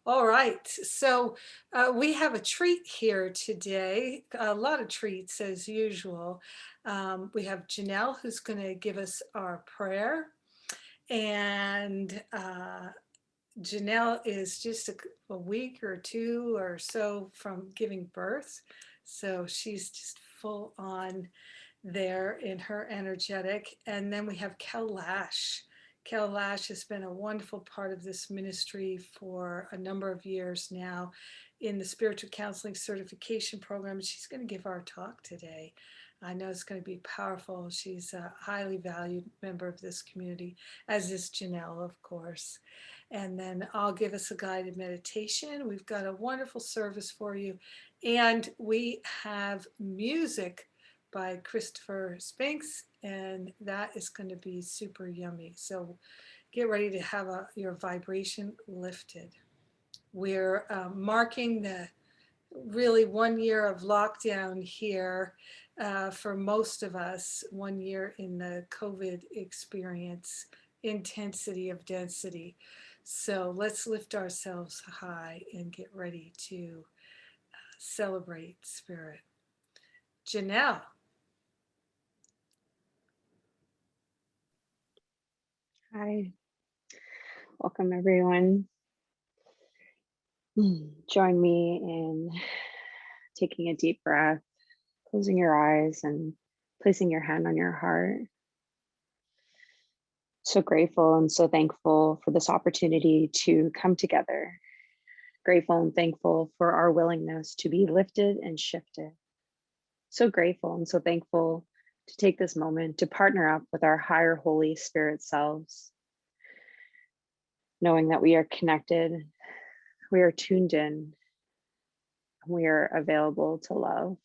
All right. So we have a treat here today, a lot of treats as usual. We have Janelle who's going to give us our prayer. And Janelle is just a week or two or so from giving birth. So she's just full on there in her energetic. And then we have Kel Lash. Kel Lash has been a wonderful part of this ministry for a number of years now in the spiritual counseling certification program. She's going to give our talk today. I know it's going to be powerful. She's a highly valued member of this community, as is Janelle, of course. And then I'll give us a guided meditation. We've got a wonderful service for you. And we have music by Christopher Spinks, and that is going to be super yummy. So get ready to have your vibration lifted. We're marking the really 1 year of lockdown here for most of us, 1 year in the COVID experience, intensity of density. So let's lift ourselves high and get ready to celebrate spirit. Janelle. Hi, welcome everyone. Join me in taking a deep breath, closing your eyes, and placing your hand on your heart. So grateful and so thankful for this opportunity to come together. Grateful and thankful for our willingness to be lifted and shifted. So grateful and so thankful to take this moment to partner up with our higher Holy Spirit selves, knowing that we are connected, we are tuned in, we are available to love.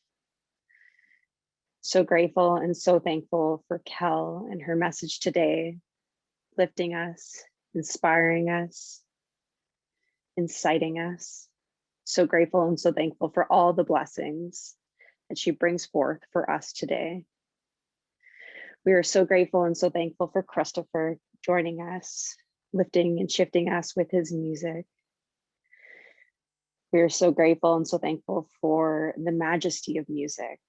So grateful and so thankful for Kel and her message today, lifting us, inspiring us, inciting us. So grateful and so thankful for all the blessings that she brings forth for us today. We are so grateful and so thankful for Christopher joining us, lifting and shifting us with his music. We are so grateful and so thankful for the majesty of music,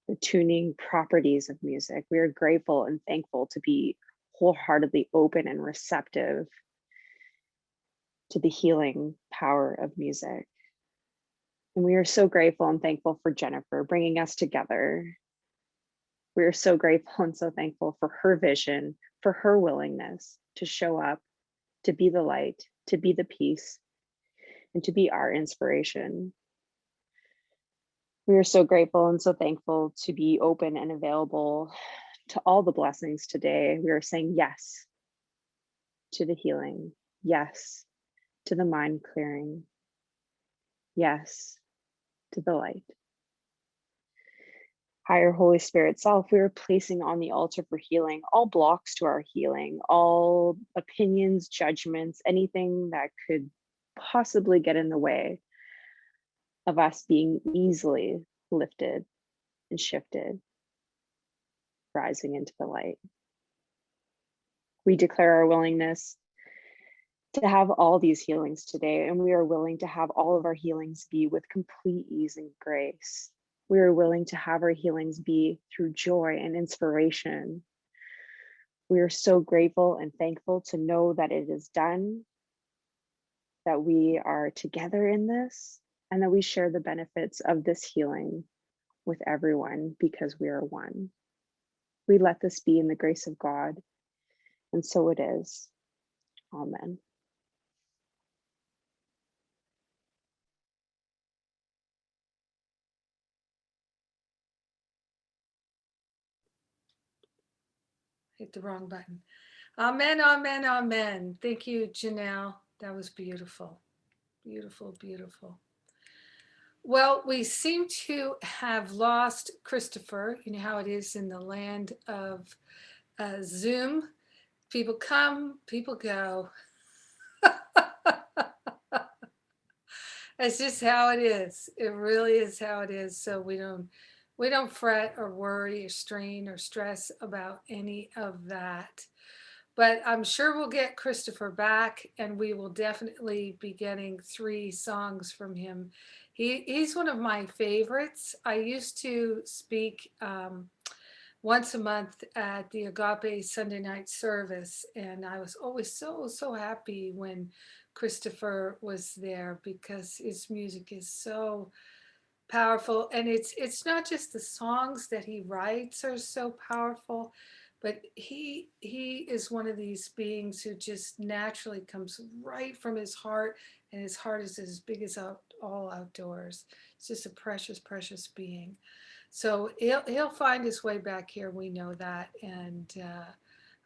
the tuning properties of music. We are grateful and thankful to be wholeheartedly open and receptive to the healing power of music. And we are so grateful and thankful for Jennifer bringing us together. We are so grateful and so thankful for her vision, for her willingness to show up, to be the light, to be the peace, and to be our inspiration. We are so grateful and so thankful to be open and available to all the blessings today. We are saying yes to the healing, yes to the mind clearing, yes to the light. Higher Holy Spirit self, we are placing on the altar for healing all blocks to our healing, all opinions, judgments, anything that could possibly get in the way of us being easily lifted and shifted, rising into the light. We declare our willingness to have all these healings today, and we are willing to have all of our healings be with complete ease and grace. We are willing to have our healings be through joy and inspiration. We are so grateful and thankful to know that it is done, that we are together in this, and that we share the benefits of this healing with everyone because we are one. We let this be in the grace of God, and so it is. Amen. Hit the wrong button. Amen, amen, amen. Thank you, Janelle. That was beautiful. Beautiful, beautiful. Well, we seem to have lost Christopher. You know how it is in the land of Zoom. People come, people go. It's just how it is. It really is how it is. So we don't fret or worry or strain or stress about any of that. But I'm sure we'll get Christopher back, and we will definitely be getting 3 songs from him. He's one of my favorites. I used to speak once a month at the Agape Sunday night service, and I was always so happy when Christopher was there because his music is so powerful, and it's not just the songs that he writes are so powerful, but he is one of these beings who just naturally comes right from his heart, and his heart is as big as all outdoors. It's just a precious being. So he'll find his way back here, we know that. And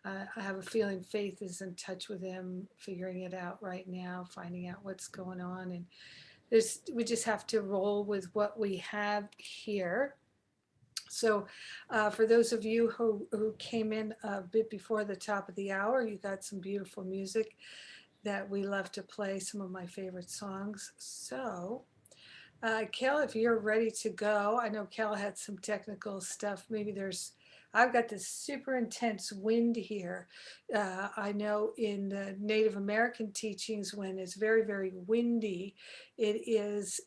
I have a feeling Faith is in touch with him, figuring it out right now, finding out what's going on. And we just have to roll with what we have here. So for those of you who came in a bit before the top of the hour, you got some beautiful music that we love to play, some of my favorite songs. So Kel, if you're ready to go, I know Kel had some technical stuff. I've got this super intense wind here. I know in the Native American teachings, when it's very windy, it is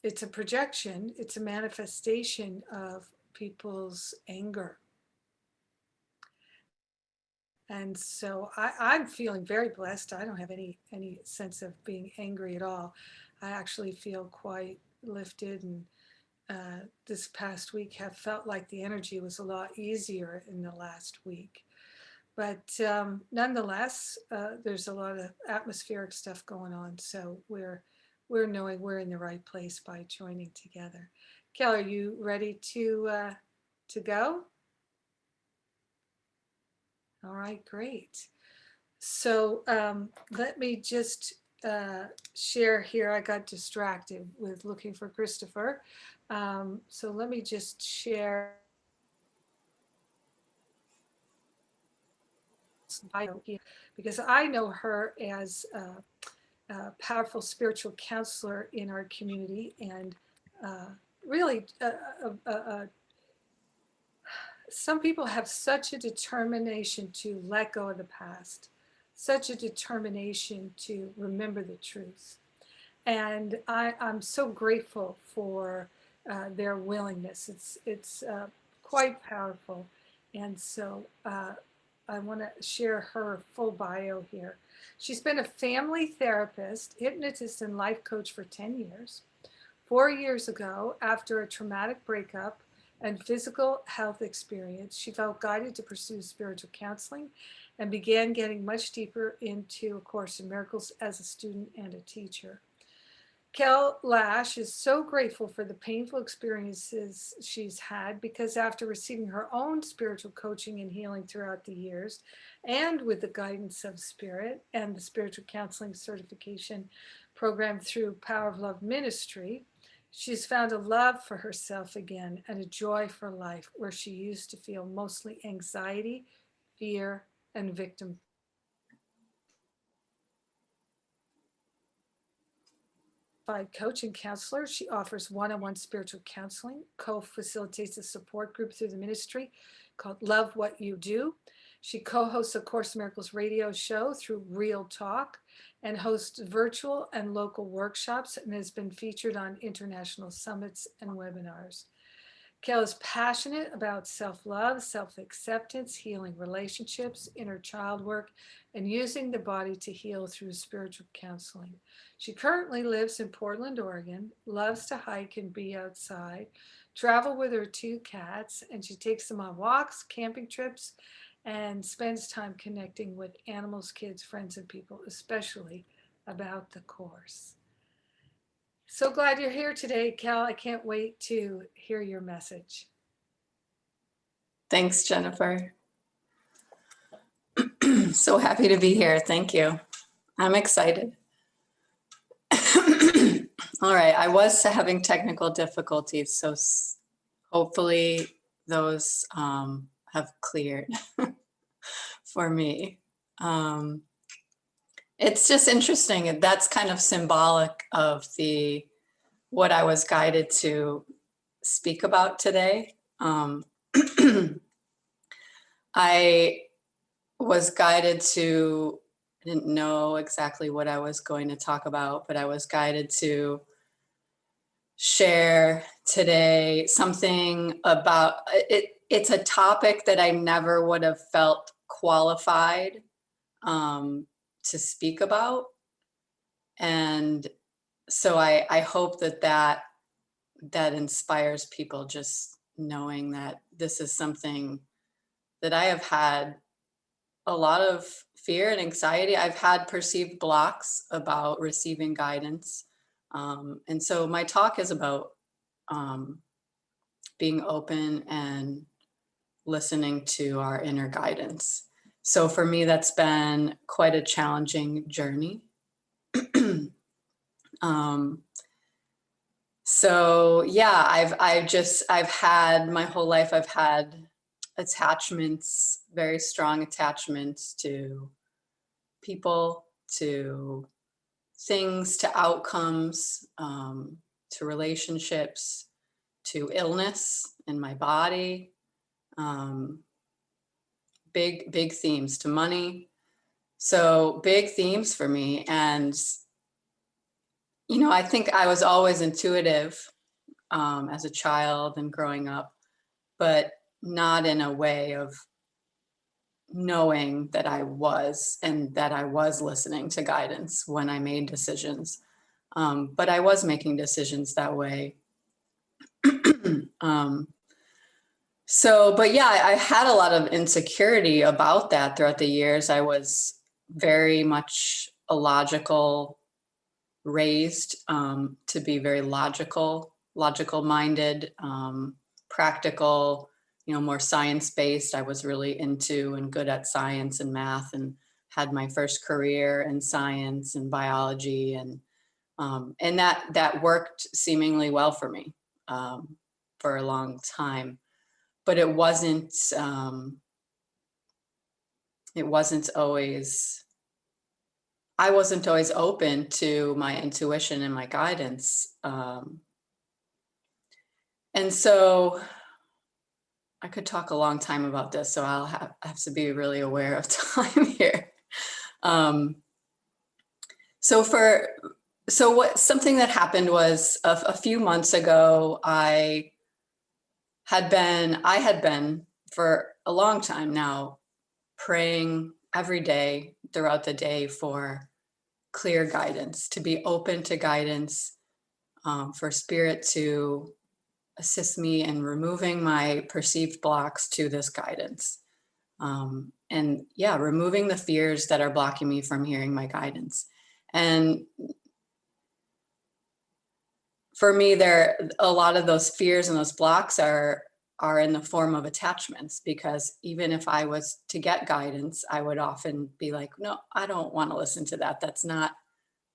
it's a projection, it's a manifestation of people's anger. And so I'm feeling very blessed. I don't have any sense of being angry at all. I actually feel quite lifted, and this past week have felt like the energy was a lot easier in the last week. But nonetheless, there's a lot of atmospheric stuff going on. So we're knowing we're in the right place by joining together. Kel, are you ready to go? All right, great. So let me just share here. I got distracted with looking for Christopher. So let me just share bio here, because I know her as a powerful spiritual counselor in our community, and really some people have such a determination to let go of the past, such a determination to remember the truth. And I'm so grateful for their willingness. It's quite powerful. And so I want to share her full bio here. She's been a family therapist, hypnotist, and life coach for 10 years. 4 years ago, after a traumatic breakup and physical health experience, she felt guided to pursue spiritual counseling and began getting much deeper into A Course in Miracles as a student and a teacher. Kel Lash is so grateful for the painful experiences she's had, because after receiving her own spiritual coaching and healing throughout the years, and with the guidance of Spirit and the spiritual counseling certification program through Power of Love Ministry, she's found a love for herself again and a joy for life, where she used to feel mostly anxiety, fear, and victim. Coach and counselor. She offers one-on-one spiritual counseling, co-facilitates a support group through the ministry called Love What You Do. She co-hosts a Course in Miracles radio show through Real Talk, and hosts virtual and local workshops, and has been featured on international summits and webinars. Kel is passionate about self-love, self-acceptance, healing relationships, inner child work, and using the body to heal through spiritual counseling. She currently lives in Portland, Oregon, loves to hike and be outside, travel with her 2 cats, and she takes them on walks, camping trips, and spends time connecting with animals, kids, friends, and people, especially about the Course. So glad you're here today, Kel. I can't wait to hear your message. Thanks, Jennifer. So happy to be here. Thank you. I'm excited. All right, I was having technical difficulties, so hopefully those have cleared for me. It's just interesting. That's kind of symbolic of what I was guided to speak about today. I was guided to, I didn't know exactly what I was going to talk about, but I was guided to share today something about it. It's a topic that I never would have felt qualified to speak about. And so I hope that inspires people, just knowing that this is something that I have had a lot of fear and anxiety. I've had perceived blocks about receiving guidance. And so my talk is about being open and listening to our inner guidance. So for me, that's been quite a challenging journey. So yeah, I've had my whole life, I've had attachments, very strong attachments to people, to things, to outcomes, to relationships, to illness in my body, big themes, to money. So big themes for me. And, I think I was always intuitive as a child and growing up, but not in a way of knowing that I was, and that I was listening to guidance when I made decisions. But I was making decisions that way. But yeah, I had a lot of insecurity about that throughout the years. I was very much a logical, raised to be very logical minded, practical, more science-based. I was really into and good at science and math, and had my first career in science and biology, and that worked seemingly well for me for a long time. But it wasn't always, I wasn't always open to my intuition and my guidance. And so I could talk a long time about this, so I'll have to be really aware of time here. Something that happened was a few months ago, I had been for a long time now praying every day throughout the day for clear guidance, to be open to guidance, for spirit to assist me in removing my perceived blocks to this guidance. And yeah, removing the fears that are blocking me from hearing my guidance. And for me, a lot of those fears and those blocks are in the form of attachments, because even if I was to get guidance, I would often be like, no, I don't want to listen to that. That's not,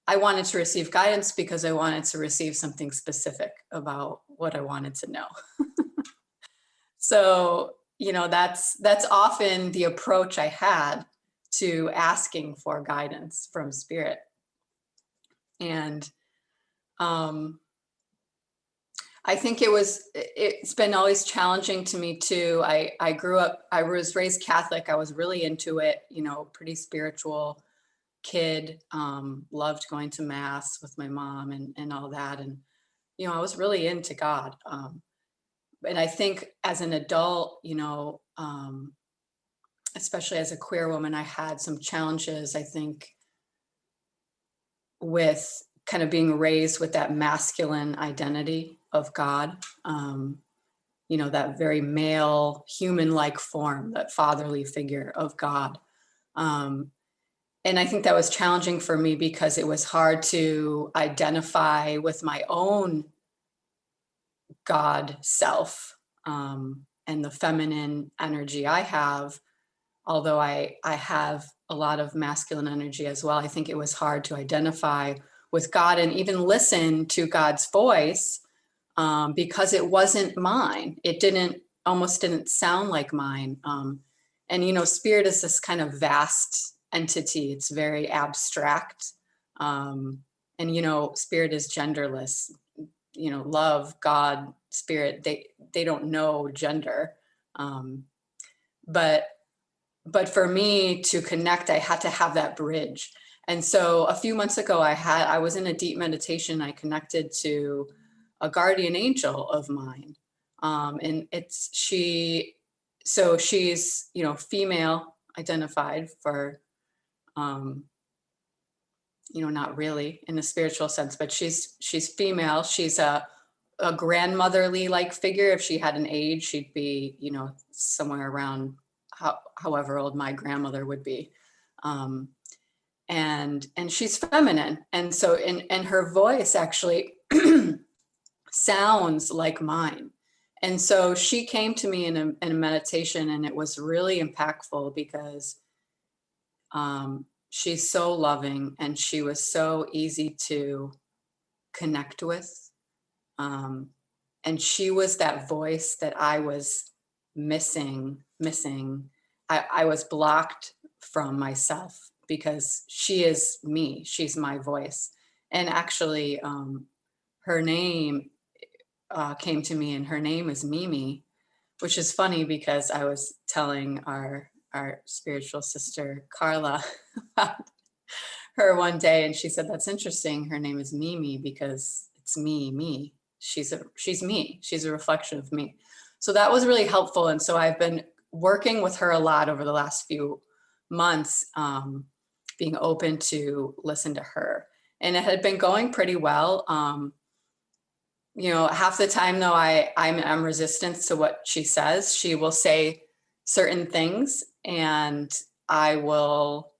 I wanted to receive guidance because I wanted to receive something specific about what I wanted to know. So, that's often the approach I had to asking for guidance from spirit. And I think it's been always challenging to me too. I grew up, I was raised Catholic. I was really into it, pretty spiritual kid, loved going to mass with my mom and all that. And, I was really into God. And I think as an adult, especially as a queer woman, I had some challenges, I think, with kind of being raised with that masculine identity of God, that very male, human-like form, that fatherly figure of God. And I think that was challenging for me because it was hard to identify with my own God self, and the feminine energy I have. Although I have a lot of masculine energy as well, I think it was hard to identify with God and even listen to God's voice, because it wasn't mine. It almost didn't sound like mine. And spirit is this kind of vast entity. It's very abstract. And spirit is genderless. Love, God, spirit, they don't know gender. But but for me to connect, I had to have that bridge. And so a few months ago, I was in a deep meditation. I connected to a guardian angel of mine. And she's, female identified for, not really in a spiritual sense, but she's female. She's a grandmotherly like figure. If she had an age, she'd be, somewhere around however old my grandmother would be. And she's feminine. And so, and her voice actually sounds like mine. And so she came to me in a meditation, and it was really impactful because she's so loving and she was so easy to connect with. And she was that voice that I was missing. I was blocked from myself because she is me. She's my voice. And actually, her name came to me, and her name is Mimi, which is funny because I was telling our spiritual sister, Carla, about her one day, and she said, that's interesting. Her name is Mimi because it's me. She's me. She's a reflection of me. So that was really helpful. And so I've been working with her a lot over the last few months, being open to listen to her. And it had been going pretty well. Half the time though, I'm resistant to what she says. She will say certain things and I'll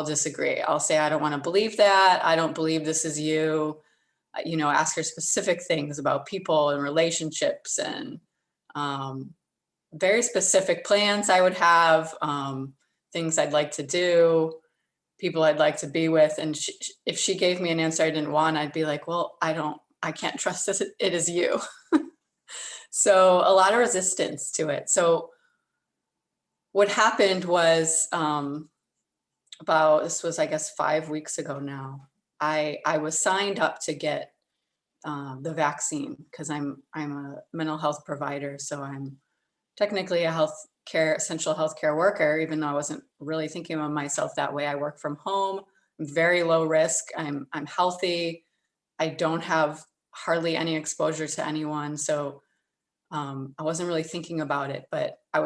disagree. I'll say, I don't want to believe that. I don't believe this is you. Ask her specific things about people and relationships and very specific plans I would have, things I'd like to do, people I'd like to be with. And if she gave me an answer I didn't want, I'd be like, well, I can't trust this. It is you. So a lot of resistance to it. So what happened was this was, I guess, 5 weeks ago now. I was signed up to get the vaccine because I'm a mental health provider. So I'm technically a essential healthcare worker, even though I wasn't really thinking of myself that way. I work from home. I'm very low risk. I'm healthy. I don't have hardly any exposure to anyone. So I wasn't really thinking about it, but I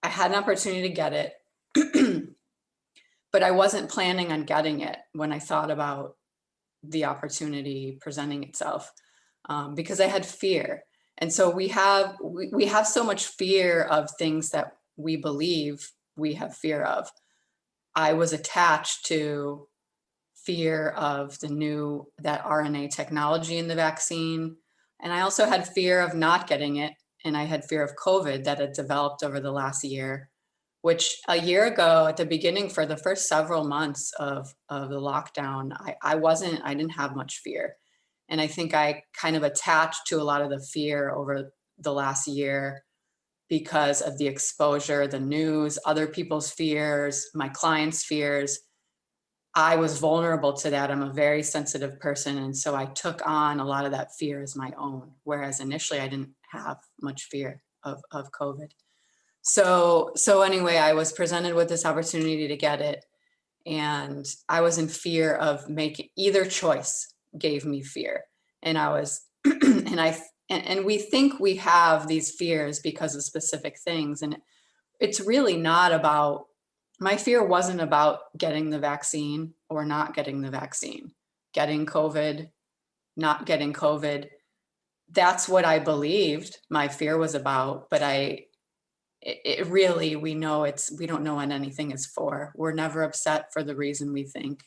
had an opportunity to get it, but I wasn't planning on getting it when I thought about the opportunity presenting itself, because I had fear. And so we have so much fear of things that we believe we have fear of. I was attached to fear of that RNA technology in the vaccine. And I also had fear of not getting it. And I had fear of COVID that had developed over the last year, which a year ago at the beginning, for the first several months of the lockdown, I didn't have much fear. And I think I kind of attached to a lot of the fear over the last year because of the exposure, the news, other people's fears, my clients' fears. I was vulnerable to that. I'm a very sensitive person. And so I took on a lot of that fear as my own, whereas initially I didn't have much fear of COVID. So anyway, I was presented with this opportunity to get it. And I was in fear of making either choice gave me fear. And I was, and we think we have these fears because of specific things. And it's really not about, my fear wasn't about getting the vaccine or not getting the vaccine, getting COVID, not getting COVID. That's what I believed my fear was about, but it really, we don't know what anything is for. We're never upset for the reason we think.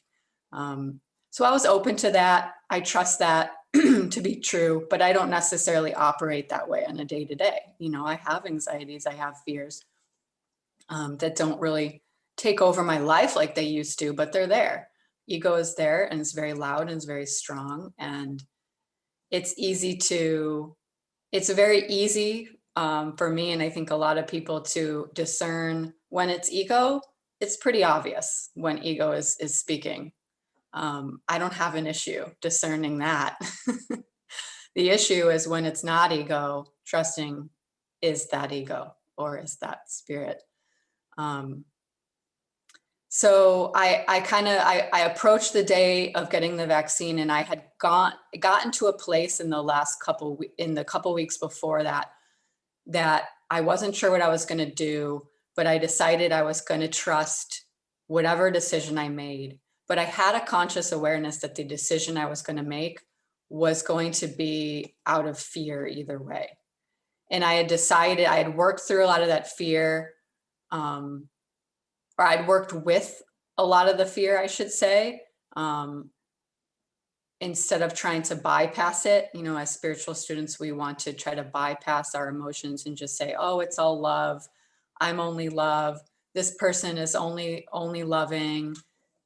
So I was open to that. I trust that to be true, but I don't necessarily operate that way on a day-to-day. I have anxieties, I have fears that don't really take over my life like they used to, but they're there. Ego is there and it's very loud and it's very strong. And it's very easy for me, and I think a lot of people, to discern when it's ego. It's pretty obvious when ego is speaking. I don't have an issue discerning that. The issue is when it's not ego, trusting, is that ego or is that spirit? So I approached the day of getting the vaccine, and I had gotten to a place in the couple weeks before that I wasn't sure what I was going to do, but I decided I was going to trust whatever decision I made. But I had a conscious awareness that the decision I was going to make was going to be out of fear either way. And I had decided, I had worked through a lot of that fear, or I'd worked with a lot of the fear, I should say, instead of trying to bypass it. You know, as spiritual students, we want to try to bypass our emotions and just say, oh, it's all love. I'm only love. This person is only loving,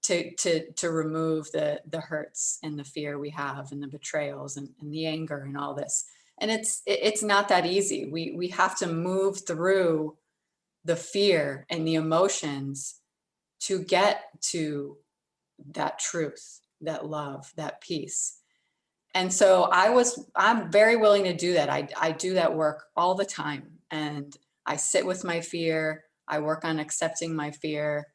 to remove the hurts and the fear we have and the betrayals and the anger and all this. And it's not that easy. We have to move through the fear and the emotions to get to that truth, that love, that peace. And so I'm very willing to do that. I do that work all the time. And I sit with my fear. I work on accepting my fear.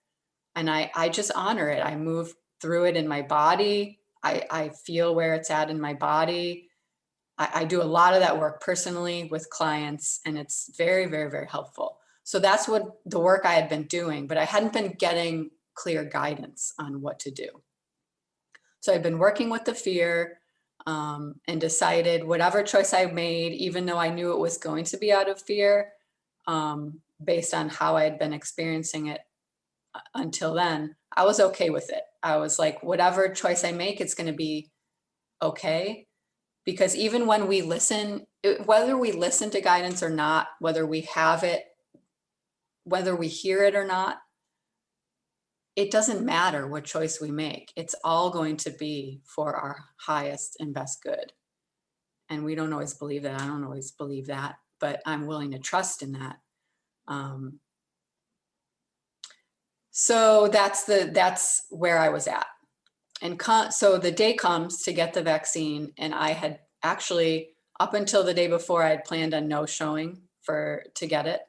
And I just honor it. I move through it in my body. I feel where it's at in my body. I do a lot of that work personally with clients, and it's very, very, very helpful. So that's what the work I had been doing, but I hadn't been getting clear guidance on what to do. So I've been working with the fear, and decided whatever choice I made, even though I knew it was going to be out of fear, based on how I had been experiencing it until then, I was okay with it. I was like, whatever choice I make, it's going to be okay. Because even when we listen, whether we listen to guidance or not, whether we have it, whether we hear it or not, it doesn't matter what choice we make. It's all going to be for our highest and best good. And we don't always believe that. I don't always believe that, but I'm willing to trust in that. So that's where I was at. And so the day comes to get the vaccine, and I had actually, up until the day before, I had planned on no showing to get it.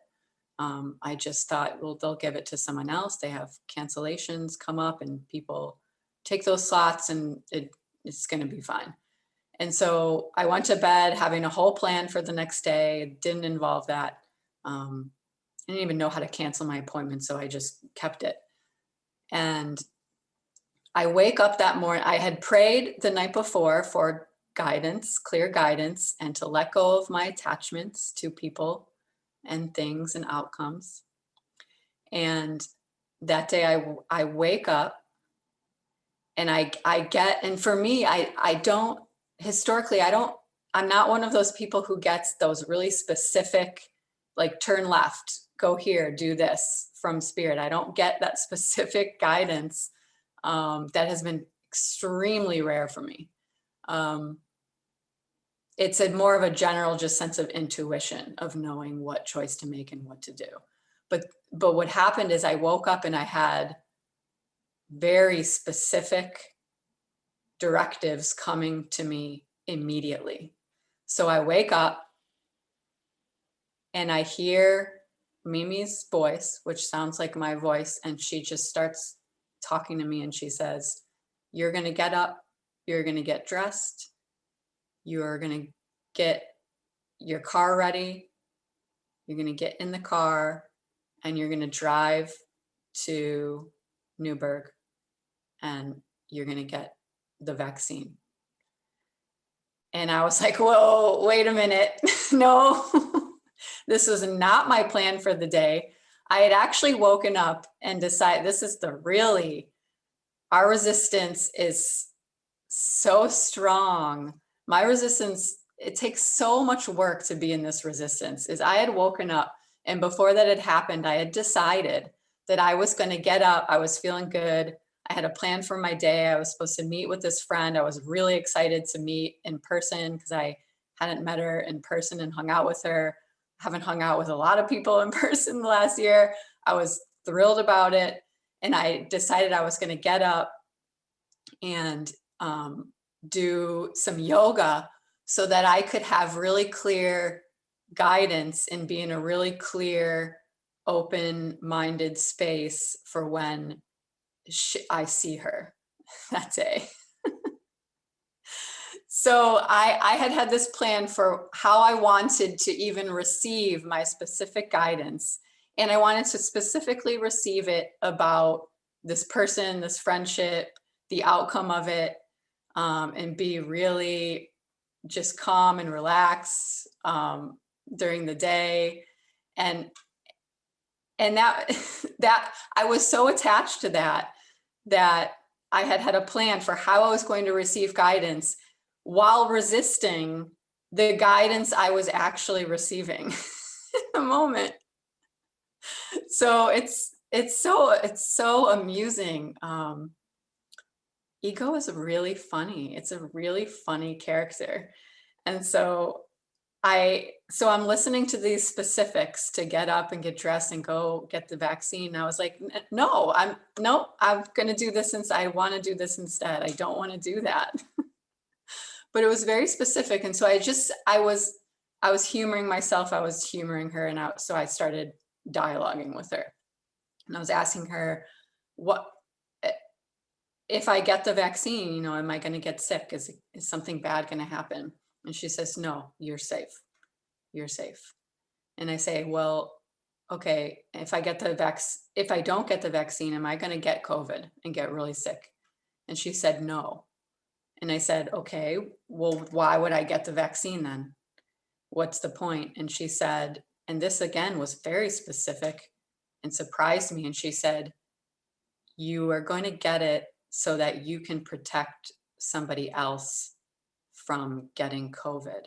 I just thought, well, they'll give it to someone else. They have cancellations come up and people take those slots, and it's going to be fine. And so I went to bed having a whole plan for the next day. It didn't involve that. I didn't even know how to cancel my appointment, so I just kept it. And I wake up that morning. I had prayed the night before for guidance, clear guidance, and to let go of my attachments to people and things and outcomes. And that day I wake up, and and for me, I'm not one of those people who gets those really specific, like turn left, go here, do this from spirit. I don't get that specific guidance. That has been extremely rare for me. It's more of a general just sense of intuition of knowing what choice to make and what to do. But what happened is I woke up and I had very specific directives coming to me immediately. So I wake up and I hear Mimi's voice, which sounds like my voice, and she just starts talking to me, and she says, you're going to get up, you're going to get dressed, you're going to get your car ready, you're going to get in the car, and you're going to drive to Newburgh, and you're going to get the vaccine. And I was like, whoa, wait a minute. No, this was not my plan for the day. I had actually woken up and decided our resistance is so strong. My resistance, it takes so much work to be in this resistance. I had woken up, and before that had happened, I had decided that I was going to get up. I was feeling good. I had a plan for my day. I was supposed to meet with this friend. I was really excited to meet in person because I hadn't met her in person and hung out with her. I haven't hung out with a lot of people in person the last year. I was thrilled about it. And I decided I was going to get up and do some yoga so that I could have really clear guidance and be in a really clear open-minded space for when I see her that day. So I had this plan for how I wanted to even receive my specific guidance. And I wanted to specifically receive it about this person, this friendship, the outcome of it, and be really just calm and relaxed during the day. And that that I was so attached to that I had a plan for how I was going to receive guidance while resisting the guidance I was actually receiving in the moment. So it's so amusing. Ego is really funny. It's a really funny character. And so I'm listening to these specifics to get up and get dressed and go get the vaccine. I was like, no, I'm going to do this since I want to do this instead. I don't want to do that. But it was very specific. And so I was humoring myself. I was humoring her. And so I started dialoguing with her. And I was asking her, what, if I get the vaccine, you know, am I going to get sick? Is something bad going to happen? And she says, no, you're safe. You're safe. And I say, well, okay, if I don't get the vaccine, am I going to get COVID and get really sick? And she said, no. And I said, okay, well, why would I get the vaccine then? What's the point? And she said, and this again was very specific and surprised me. And she said, you are going to get it so that you can protect somebody else from getting COVID.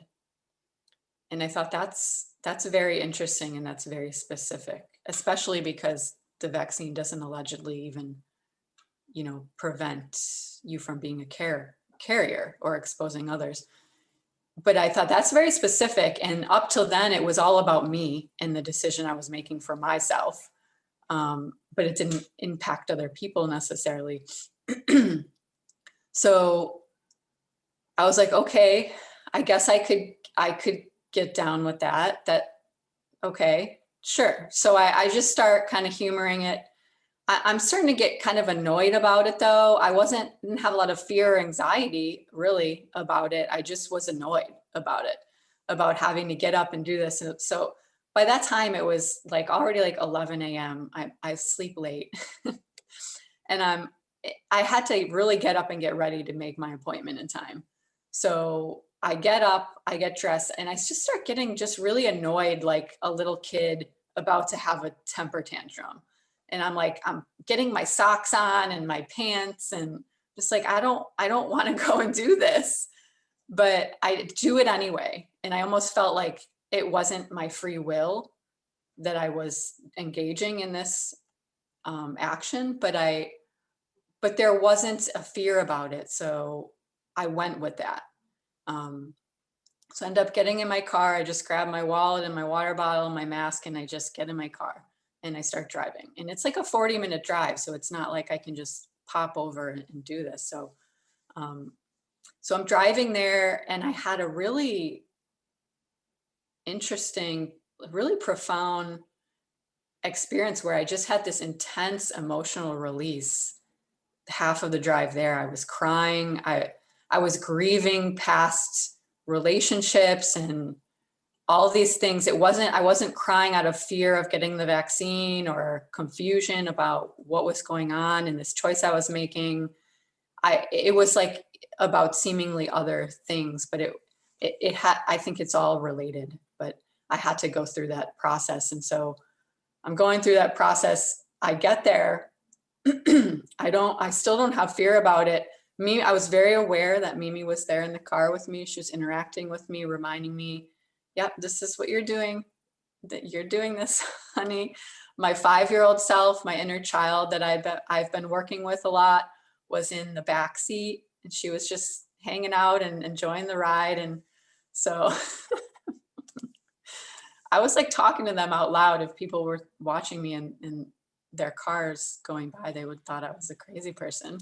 And I thought that's very interesting and that's very specific, especially because the vaccine doesn't allegedly even, you know, prevent you from being a carrier or exposing others. But I thought that's very specific. And up till then, it was all about me and the decision I was making for myself. But it didn't impact other people necessarily. So I was like, okay, I guess I could get down with that. Okay, sure. So I just start kind of humoring it. I'm starting to get kind of annoyed about it though. Didn't have a lot of fear or anxiety really about it. I just was annoyed about it, about having to get up and do this. And so by that time it was like already like 11 a.m. I sleep late and I had to really get up and get ready to make my appointment in time. So I get up, I get dressed, and I just start getting just really annoyed like a little kid about to have a temper tantrum. And I'm like, I'm getting my socks on and my pants and just like, I don't want to go and do this, but I do it anyway. And I almost felt like it wasn't my free will that I was engaging in this action, but there wasn't a fear about it. So I went with that. So I end up getting in my car. I just grab my wallet and my water bottle and my mask and I just get in my car. And I start driving, and it's like a 40-minute drive. So it's not like I can just pop over and do this. So I'm driving there, and I had a really interesting, really profound experience where I just had this intense emotional release. Half of the drive there, I was crying. I was grieving past relationships and all these things. I wasn't crying out of fear of getting the vaccine or confusion about what was going on and this choice I was making. It was like about seemingly other things, but I think it's all related, but I had to go through that process. And so I'm going through that process. I get there. I still don't have fear about it. I was very aware that Mimi was there in the car with me. She was interacting with me, reminding me, yep, this is what you're doing. That you're doing this, honey. My 5-year-old self, my inner child that I've been working with a lot, was in the back seat, and she was just hanging out and enjoying the ride. And so I was like talking to them out loud. If people were watching me in their cars going by, they would thought I was a crazy person.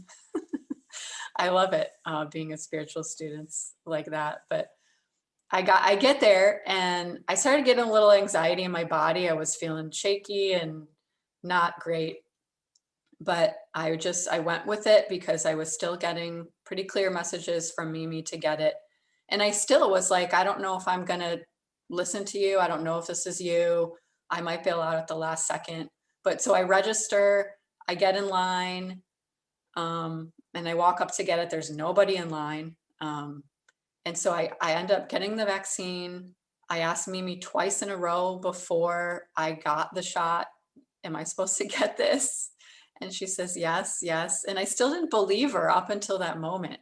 I love it, being a spiritual student like that. But I get there and I started getting a little anxiety in my body. I was feeling shaky and not great, but I went with it because I was still getting pretty clear messages from Mimi to get it. And I still was like, I don't know if I'm going to listen to you. I don't know if this is you. I might bail out at the last second. But so I register, I get in line, and I walk up to get it. There's nobody in line. And so I end up getting the vaccine. I asked Mimi twice in a row before I got the shot, am I supposed to get this? And she says, yes, yes. And I still didn't believe her up until that moment.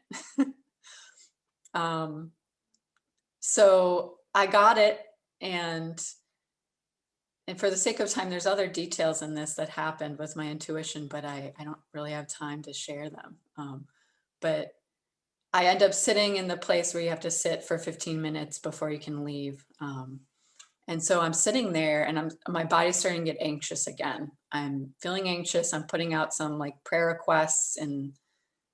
So I got it. And for the sake of time, there's other details in this that happened with my intuition, but I don't really have time to share them. But I end up sitting in the place where you have to sit for 15 minutes before you can leave. And so I'm sitting there and my body's starting to get anxious again. I'm feeling anxious. I'm putting out some like prayer requests and,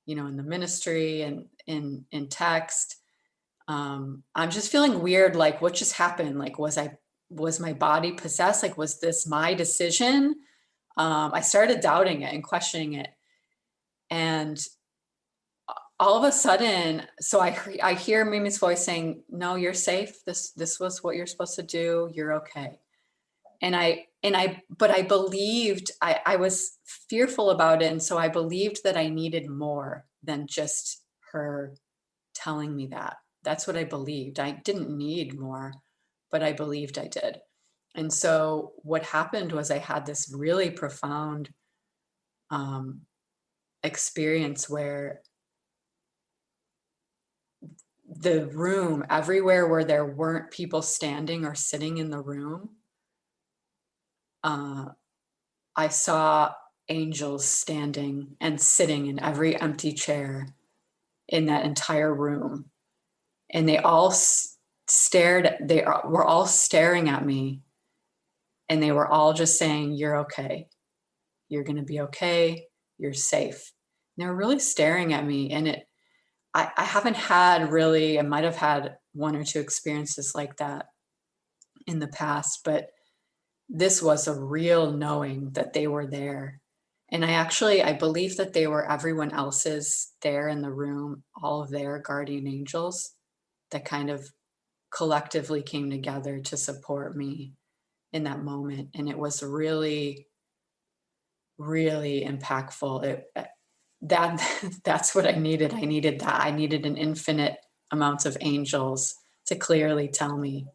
in the ministry and in text. I'm just feeling weird. Like, what just happened? Like, was my body possessed? Like, was this my decision? I started doubting it and questioning it. And all of a sudden, so I hear Mimi's voice saying, no, you're safe. This was what you're supposed to do. You're okay. But I believed, I was fearful about it. And so I believed that I needed more than just her telling me that. That's what I believed. I didn't need more, but I believed I did. And so what happened was I had this really profound experience where the room, everywhere where there weren't people standing or sitting in the room, I saw angels standing and sitting in every empty chair in that entire room. And they all were all staring at me. And they were all just saying, you're okay. You're going to be okay. You're safe. And they were really staring at me. And I haven't had really, I might have had one or two experiences like that in the past, but this was a real knowing that they were there. And I believe that they were everyone else's there in the room, all of their guardian angels that kind of collectively came together to support me in that moment. And it was really, really impactful. That's what I needed. I needed that. I needed an infinite amount of angels to clearly tell me,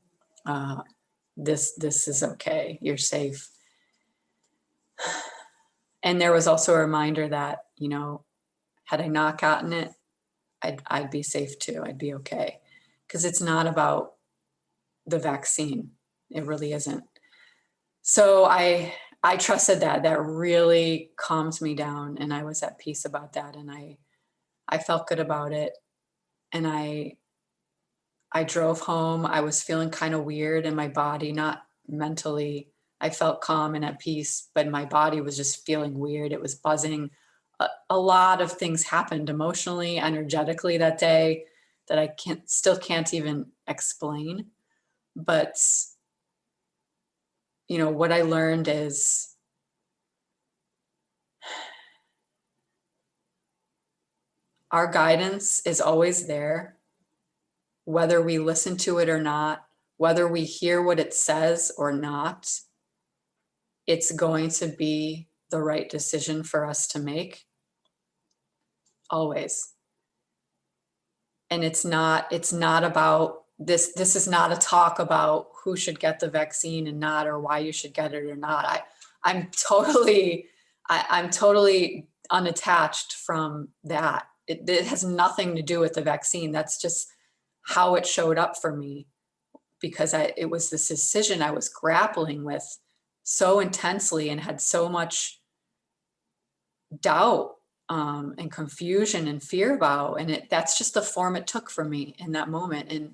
this is okay. You're safe. And there was also a reminder that, had I not gotten it, I'd be safe too. I'd be okay. Because it's not about the vaccine. It really isn't. So I trusted that. That really calmed me down, and I was at peace about that. And I felt good about it. And I drove home. I was feeling kind of weird in my body, not mentally. I felt calm and at peace, but my body was just feeling weird. It was buzzing. A lot of things happened emotionally, energetically that day that I still can't even explain. But, what I learned is our guidance is always there, whether we listen to it or not, whether we hear what it says or not. It's going to be the right decision for us to make, always. And it's not about this. This is not a talk about who should get the vaccine and not, or why you should get it or not. I'm totally unattached from that. It has nothing to do with the vaccine. That's just how it showed up for me, because it was this decision I was grappling with so intensely and had so much doubt and confusion and fear about. And that's just the form it took for me in that moment. And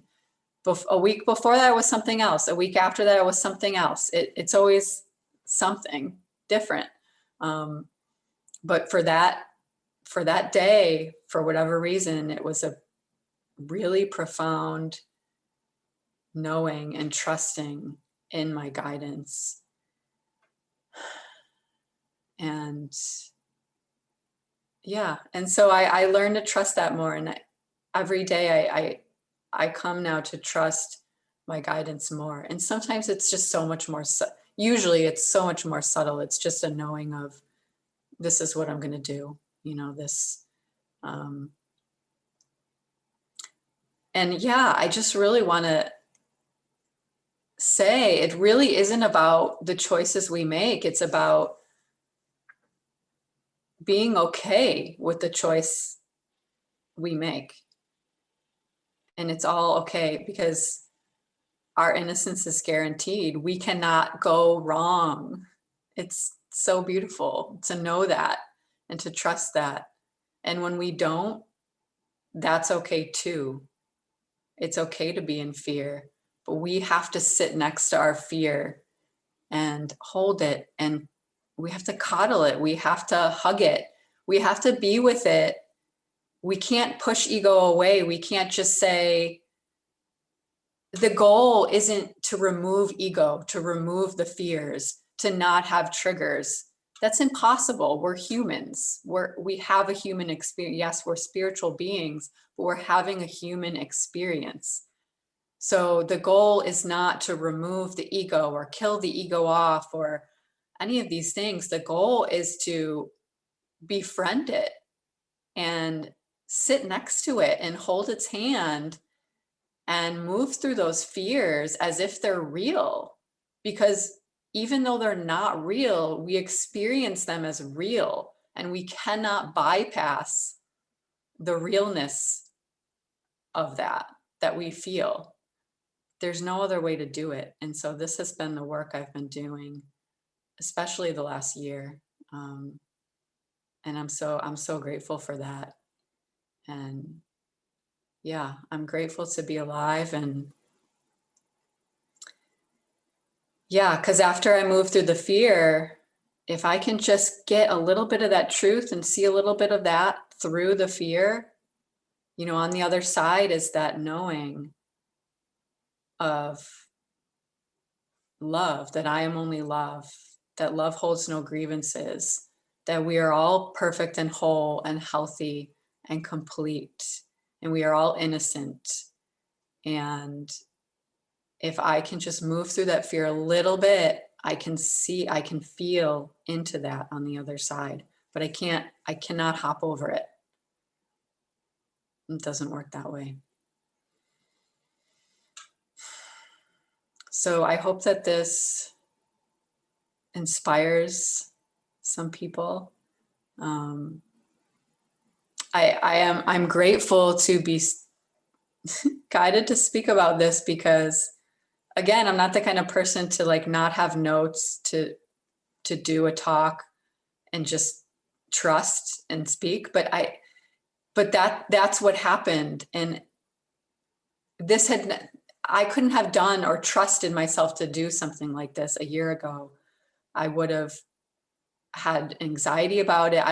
a week before that was something else. A week after that was something else. It's always something different. But for that day, for whatever reason, it was a really profound knowing and trusting in my guidance. And yeah, and so I learned to trust that more. And every day I come now to trust my guidance more. And sometimes it's just so much more, usually it's so much more subtle. It's just a knowing of, this is what I'm going to do, this. And yeah, I just really want to say it really isn't about the choices we make. It's about being okay with the choice we make. And it's all okay because our innocence is guaranteed. We cannot go wrong. It's so beautiful to know that and to trust that. And when we don't, that's okay too. It's okay to be in fear, but we have to sit next to our fear and hold it, and we have to coddle it. We have to hug it. We have to be with it. We can't push ego away. We can't just say, the goal isn't to remove ego, to remove the fears, to not have triggers. That's impossible. We're humans. We have a human experience. Yes, we're spiritual beings, but we're having a human experience. So the goal is not to remove the ego or kill the ego off or any of these things. The goal is to befriend it and sit next to it and hold its hand and move through those fears as if they're real. Because even though they're not real, we experience them as real, and we cannot bypass the realness of that we feel. There's no other way to do it. And so this has been the work I've been doing, especially the last year. And I'm so grateful for that. And yeah, I'm grateful to be alive. And yeah, because after I move through the fear, if I can just get a little bit of that truth and see a little bit of that through the fear, on the other side is that knowing of love, that I am only love, that love holds no grievances, that we are all perfect and whole and healthy and complete, and we are all innocent. And if I can just move through that fear a little bit, I can feel into that on the other side, but I cannot hop over it. It doesn't work that way. So I hope that this inspires some people. I'm grateful to be guided to speak about this because, again, I'm not the kind of person to not have notes to do a talk and just trust and speak. But that's what happened. And I couldn't have done or trusted myself to do something like this a year ago. I would have had anxiety about it.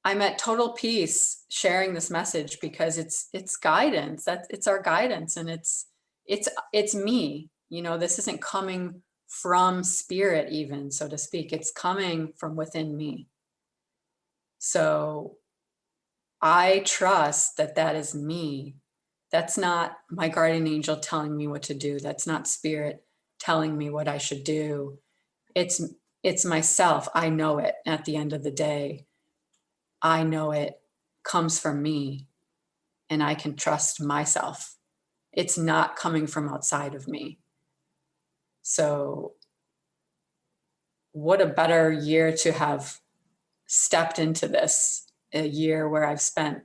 I'm at total peace sharing this message because it's guidance. It's our guidance, and it's me. This isn't coming from spirit, even, so to speak. It's coming from within me. So I trust that is me. That's not my guardian angel telling me what to do. That's not spirit telling me what I should do. It's myself. I know it at the end of the day. I know it comes from me, and I can trust myself. It's not coming from outside of me. So what a better year to have stepped into this, a year where I've spent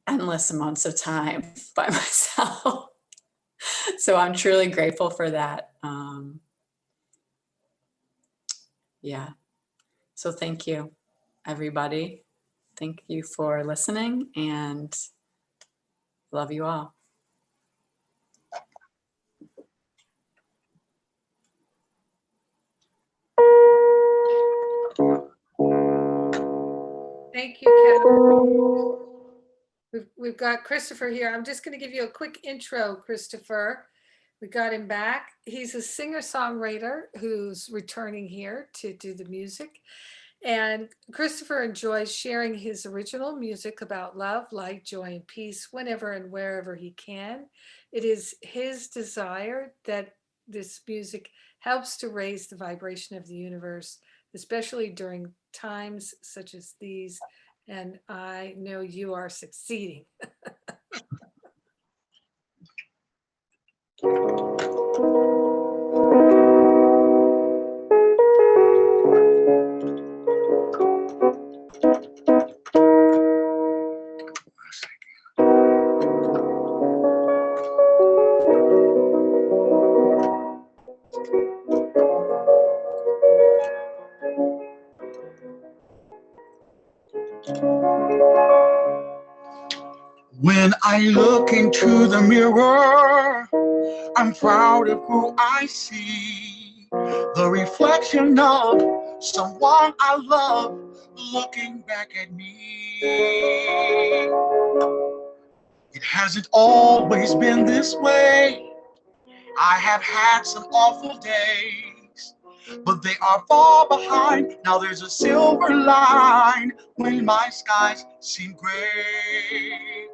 endless amounts of time by myself. So I'm truly grateful for that. Yeah. So thank you, everybody. Thank you for listening, and love you all. Thank you, Kevin. We've got Christopher here. I'm just going to give you a quick intro, Christopher. We got him back. He's a singer-songwriter who's returning here to do the music. And Christopher enjoys sharing his original music about love, light, joy, and peace whenever and wherever he can. It is his desire that this music helps to raise the vibration of the universe, especially during times such as these. And I know you are succeeding. When I look into the mirror, I'm proud of who I see. The reflection of someone I love looking back at me. It hasn't always been this way. I have had some awful days, but they are far behind. Now there's a silver line when my skies seem gray.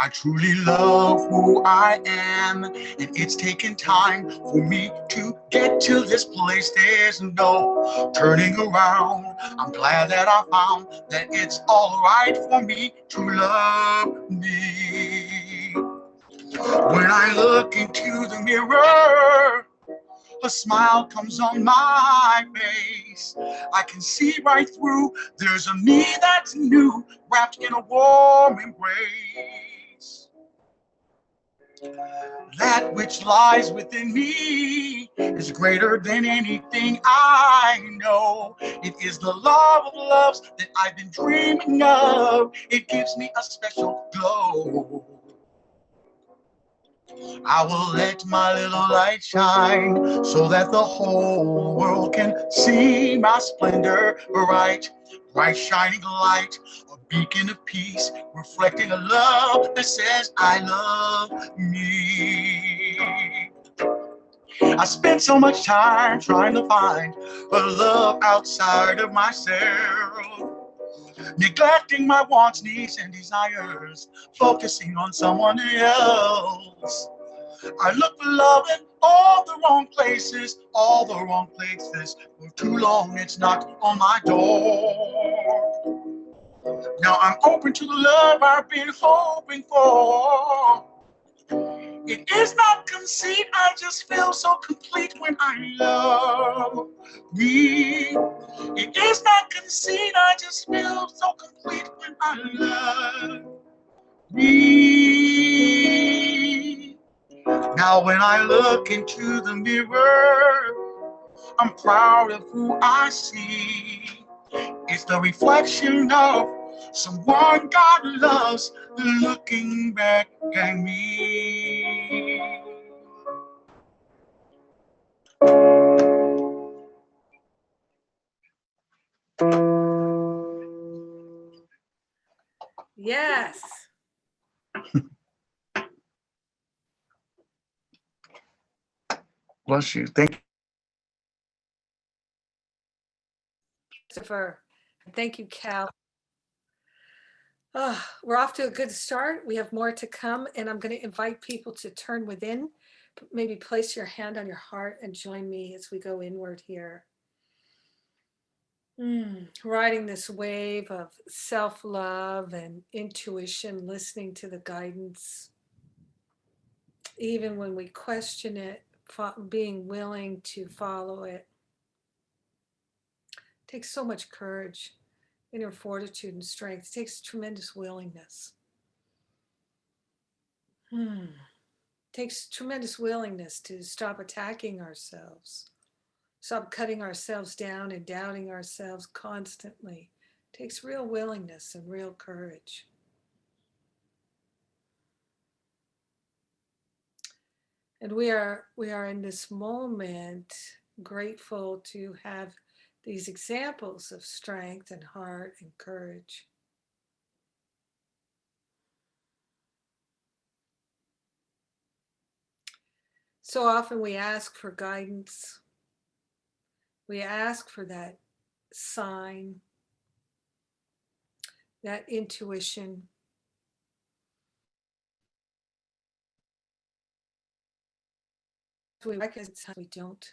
I truly love who I am, and it's taken time for me to get to this place. There's no turning around. I'm glad that I found that it's all right for me to love me. When I look into the mirror, a smile comes on my face. I can see right through. There's a me that's new, wrapped in a warm embrace. That which lies within me is greater than anything I know. It is the love of loves that I've been dreaming of. It gives me a special glow. I will let my little light shine so that the whole world can see my splendor. Bright, bright shining light, a beacon of peace, reflecting a love that says I love me. I spent so much time trying to find a love outside of myself, neglecting my wants, needs, and desires, focusing on someone else. I look for love in all the wrong places, all the wrong places. For too long, it's knocked on my door. Now I'm open to the love I've been hoping for. It is not conceit, I just feel so complete when I love me. It is not conceit, I just feel so complete when I love me. Now when I look into the mirror, I'm proud of who I see. It's the reflection of someone God loves looking back at me. Yes. Bless you. Thank you. Christopher. Thank you, Cal. We're off to a good start. We have more to come, and I'm going to invite people to turn within. Maybe place your hand on your heart and join me as we go inward here. Riding this wave of self-love and intuition, listening to the guidance. Even when we question it, being willing to follow it. It takes so much courage, inner fortitude and strength. It takes tremendous willingness. It takes tremendous willingness to stop attacking ourselves, stop cutting ourselves down and doubting ourselves constantly. It takes real willingness and real courage. And we are in this moment grateful to have these examples of strength and heart and courage. So often we ask for guidance. We ask for that sign, that intuition. We recognize it, we don't.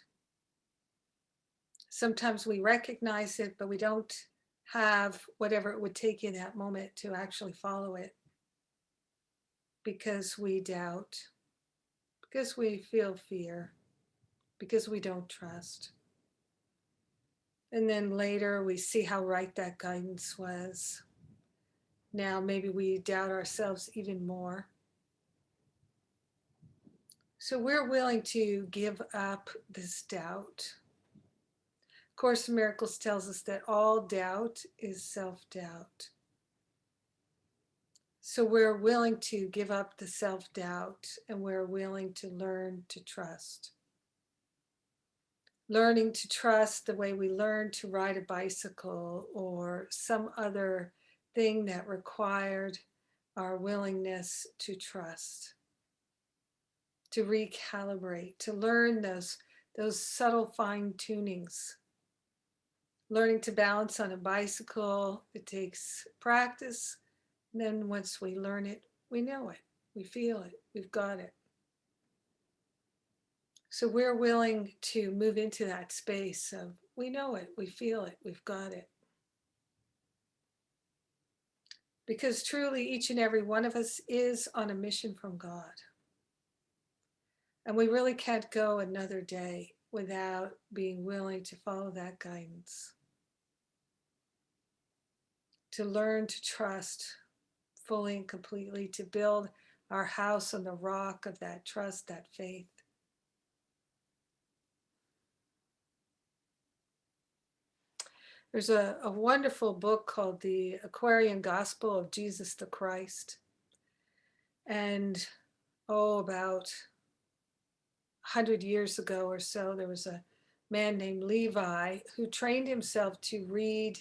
Sometimes we recognize it, but we don't have whatever it would take in that moment to actually follow it because we doubt, because we feel fear, because we don't trust. And then later we see how right that guidance was. Now maybe we doubt ourselves even more. So we're willing to give up this doubt. Course in Miracles tells us that all doubt is self-doubt. So we're willing to give up the self-doubt and we're willing to learn to trust. Learning to trust the way we learn to ride a bicycle or some other thing that required our willingness to trust, to recalibrate, to learn those subtle fine tunings. Learning to balance on a bicycle, it takes practice. And then once we learn it, we know it, we feel it, we've got it. So we're willing to move into that space of we know it, we feel it, we've got it. Because truly each and every one of us is on a mission from God. And we really can't go another day without being willing to follow that guidance. To learn to trust fully and completely, to build our house on the rock of that trust, that faith. There's a wonderful book called The Aquarian Gospel of Jesus the Christ. And about 100 years ago or so, there was a man named Levi who trained himself to read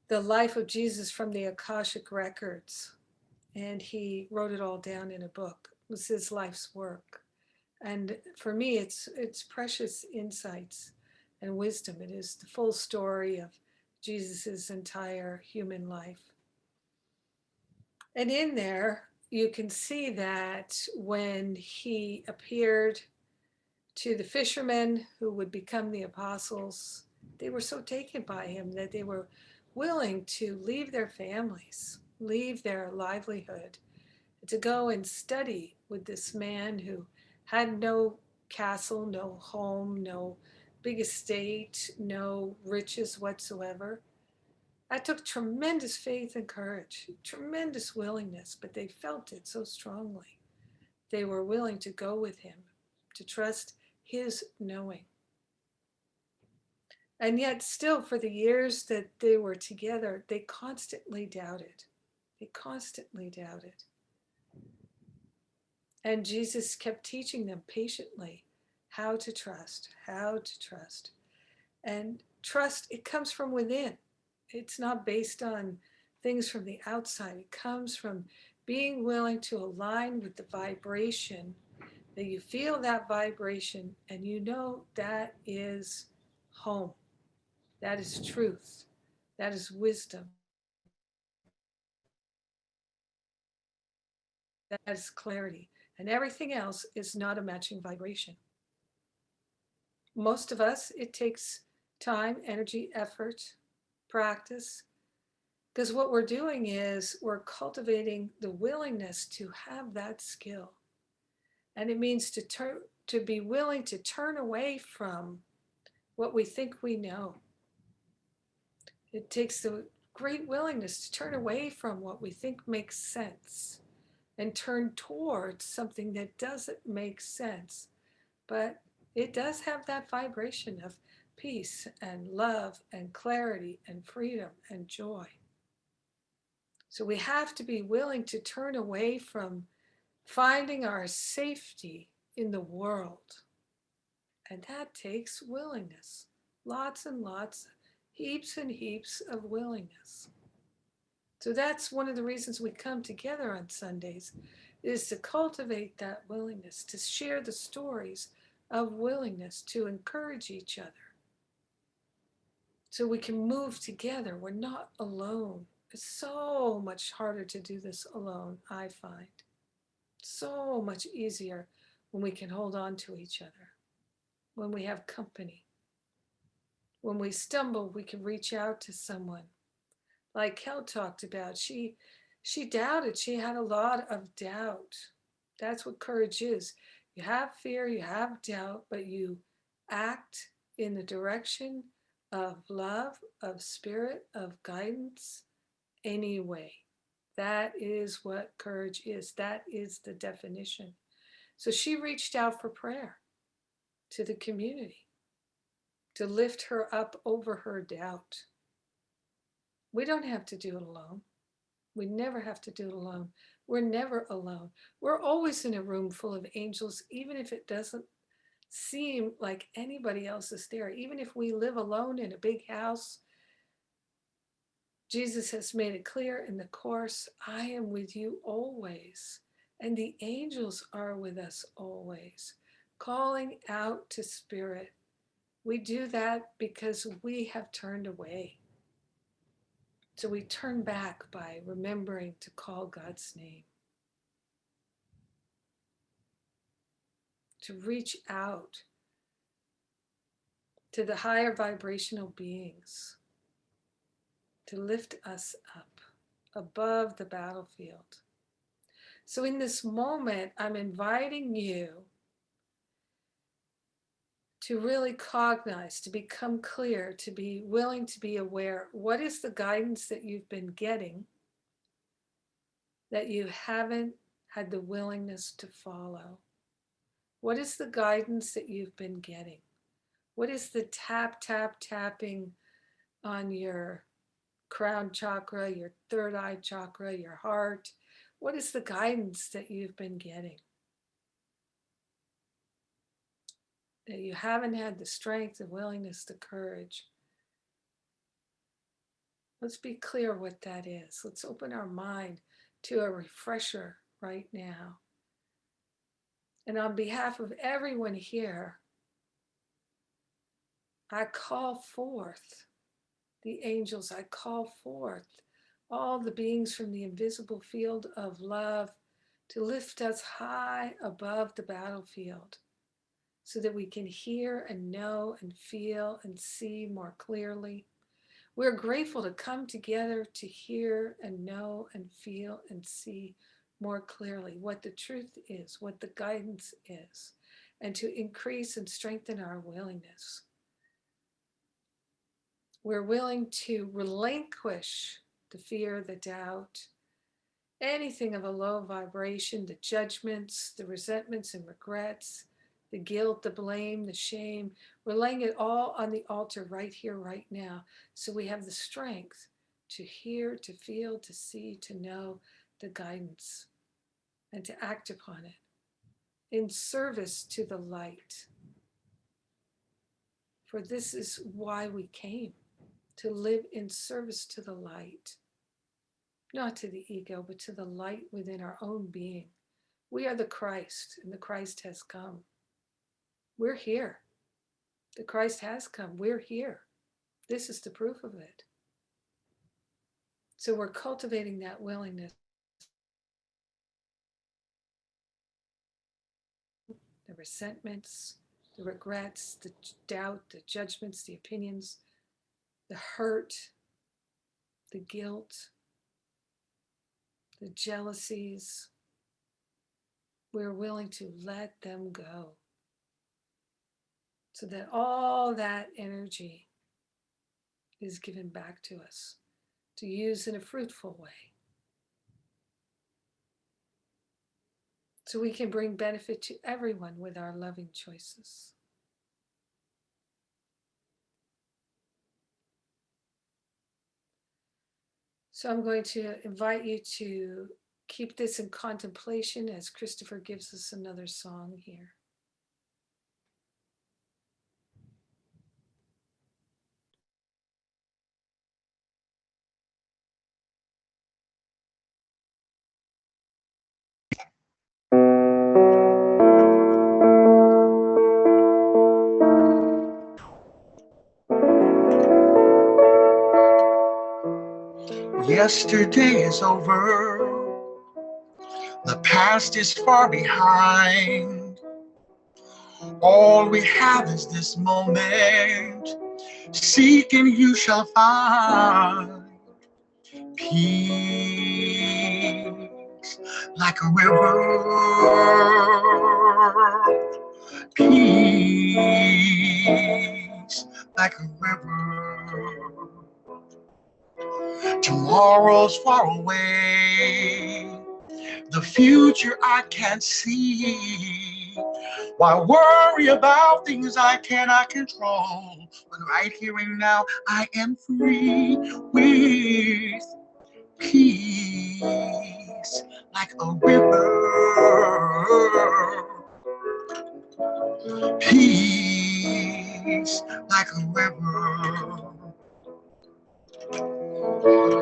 the life of Jesus from the Akashic records. And he wrote it all down in a book. It was his life's work. And for me, it's precious insights and wisdom. It is the full story of Jesus's entire human life. And in there, you can see that when he appeared to the fishermen who would become the apostles, they were so taken by him that they were willing to leave their families, leave their livelihood, to go and study with this man who had no castle, no home, no big estate, no riches whatsoever. That took tremendous faith and courage, tremendous willingness, but they felt it so strongly. They were willing to go with him, to trust his knowing. And yet still, for the years that they were together, they constantly doubted. They constantly doubted. And Jesus kept teaching them patiently how to trust, how to trust. And trust, it comes from within. It's not based on things from the outside. It comes from being willing to align with the vibration, that you feel that vibration and you know that is home. That is truth. That is wisdom. That is clarity. And everything else is not a matching vibration. Most of us, it takes time, energy, effort, practice, because what we're doing is we're cultivating the willingness to have that skill. And it means to be willing to turn away from what we think we know. It takes the great willingness to turn away from what we think makes sense and turn towards something that doesn't make sense, but it does have that vibration of peace and love and clarity and freedom and joy. So we have to be willing to turn away from finding our safety in the world. And that takes willingness. Lots and lots, heaps and heaps of willingness. So that's one of the reasons we come together on Sundays, is to cultivate that willingness, to share the stories of willingness, to encourage each other so we can move together. We're not alone. It's so much harder to do this alone, I find. So much easier when we can hold on to each other, when we have company. When we stumble, we can reach out to someone. Like Kel talked about, she doubted. She had a lot of doubt. That's what courage is. You have fear, you have doubt, but you act in the direction of love, of spirit, of guidance anyway. That is what courage is. That is the definition. So she reached out for prayer to the community to lift her up over her doubt. We don't have to do it alone. We never have to do it alone. We're never alone. We're always in a room full of angels, even if it doesn't seem like anybody else is there. Even if we live alone in a big house, Jesus has made it clear in the Course, I am with you always. And the angels are with us always, calling out to Spirit. We do that because we have turned away. So we turn back by remembering to call God's name, to reach out to the higher vibrational beings, to lift us up above the battlefield. So in this moment, I'm inviting you to really cognize, to become clear, to be willing to be aware. What is the guidance that you've been getting that you haven't had the willingness to follow? What is the guidance that you've been getting? What is the tapping on your crown chakra, your third eye chakra, your heart? What is the guidance that you've been getting that you haven't had the strength, the willingness, the courage? Let's be clear what that is. Let's open our mind to a refresher right now. And on behalf of everyone here, I call forth the angels. I call forth all the beings from the invisible field of love to lift us high above the battlefield so that we can hear and know and feel and see more clearly. We're grateful to come together to hear and know and feel and see more clearly what the truth is, what the guidance is, and to increase and strengthen our willingness. We're willing to relinquish the fear, the doubt, anything of a low vibration, the judgments, the resentments and regrets, the guilt, the blame, the shame. We're laying it all on the altar right here, right now, so we have the strength to hear, to feel, to see, to know the guidance and to act upon it in service to the light. For this is why we came, to live in service to the light, not to the ego, but to the light within our own being. We are the Christ, and the Christ has come. We're here. The Christ has come. We're here. This is the proof of it. So we're cultivating that willingness, the resentments, the regrets, the doubt, the judgments, the opinions, the hurt, the guilt, the jealousies. We're willing to let them go so that all that energy is given back to us to use in a fruitful way. So we can bring benefit to everyone with our loving choices. So I'm going to invite you to keep this in contemplation as Christopher gives us another song here. Yesterday is over. The past is far behind. All we have is this moment. Seek and you shall find peace like a river. Peace like a river. Tomorrow's far away. The future I can't see. Why worry about things I cannot control? When right here and now I am free with peace like a river. Peace like a river.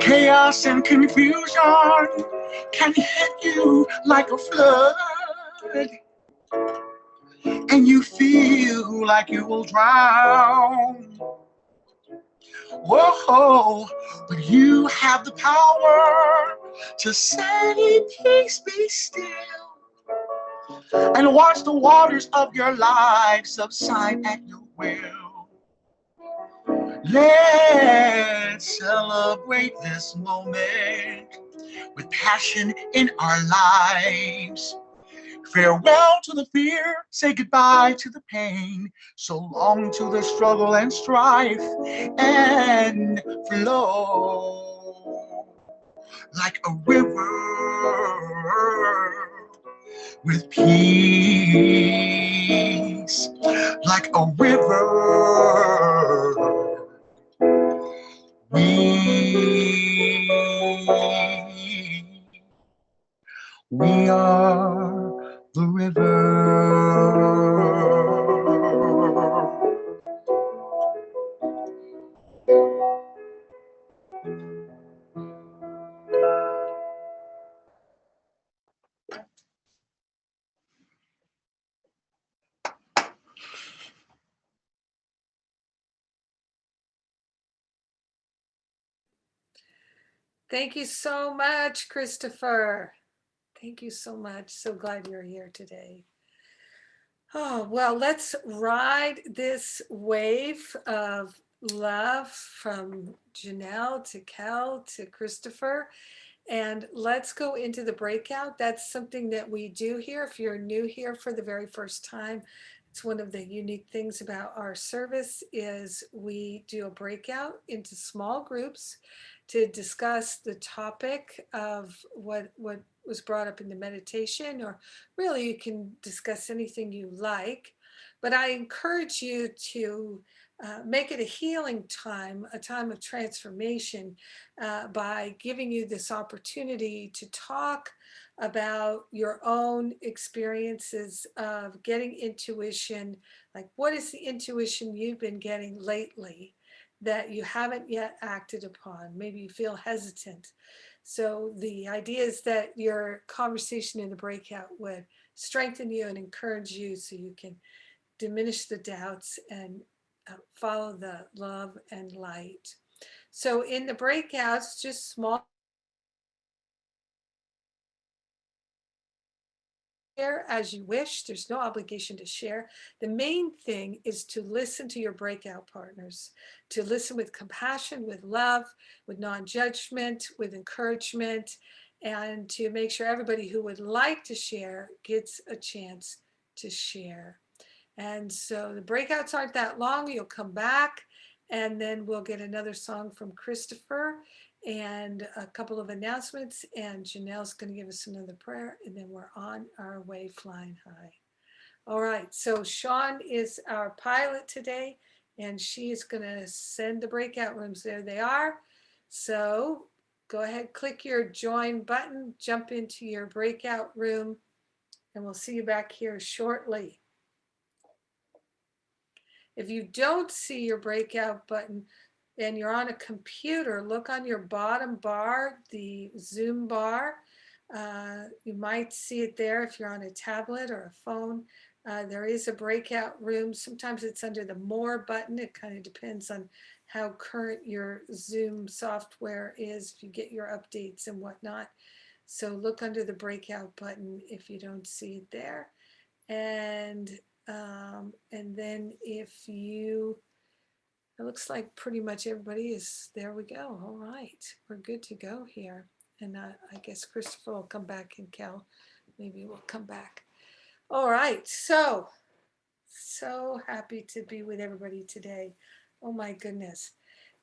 Chaos and confusion can hit you like a flood, and you feel like you will drown. Whoa, but you have the power to say, peace be still, and watch the waters of your life subside at your will. Let's celebrate this moment with passion in our lives. Farewell to the fear, say goodbye to the pain, so long to the struggle and strife, and flow like a river with peace, like a river. We are the river. Thank you so much, Christopher. Thank you so much. So glad you're here today. Oh, well, let's ride this wave of love from Janelle to Cal to Christopher. And let's go into the breakout. That's something that we do here. If you're new here for the very first time, it's one of the unique things about our service is we do a breakout into small groups to discuss the topic of what was brought up in the meditation, or really you can discuss anything you like. But I encourage you to make it a healing time, a time of transformation, by giving you this opportunity to talk about your own experiences of getting intuition. Like, what is the intuition you've been getting lately that you haven't yet acted upon? Maybe you feel hesitant. So the idea is that your conversation in the breakout would strengthen you and encourage you so you can diminish the doubts and follow the love and light. So in the breakouts, just small, share as you wish. There's no obligation to share. The main thing is to listen to your breakout partners, to listen with compassion, with love, with non-judgment, with encouragement, and to make sure everybody who would like to share gets a chance to share. And so the breakouts aren't that long. You'll come back and then we'll get another song from Christopher and a couple of announcements, and Janelle's going to give us another prayer, and then we're on our way flying high. All right, so Sean is our pilot today, and she is going to send the breakout rooms. There they are. So go ahead, click your join button, jump into your breakout room, and we'll see you back here shortly. If you don't see your breakout button and you're on a computer, look on your bottom bar, the Zoom bar. You might see it there if you're on a tablet or a phone. There is a breakout room. Sometimes it's under the More button. It kind of depends on how current your Zoom software is, if you get your updates and whatnot. So look under the breakout button if you don't see it there. And then if you, it looks like pretty much everybody is, there we go. All right, we're good to go here. And I guess Christopher will come back, and Cal maybe will come back. All right, so happy to be with everybody today. Oh my goodness.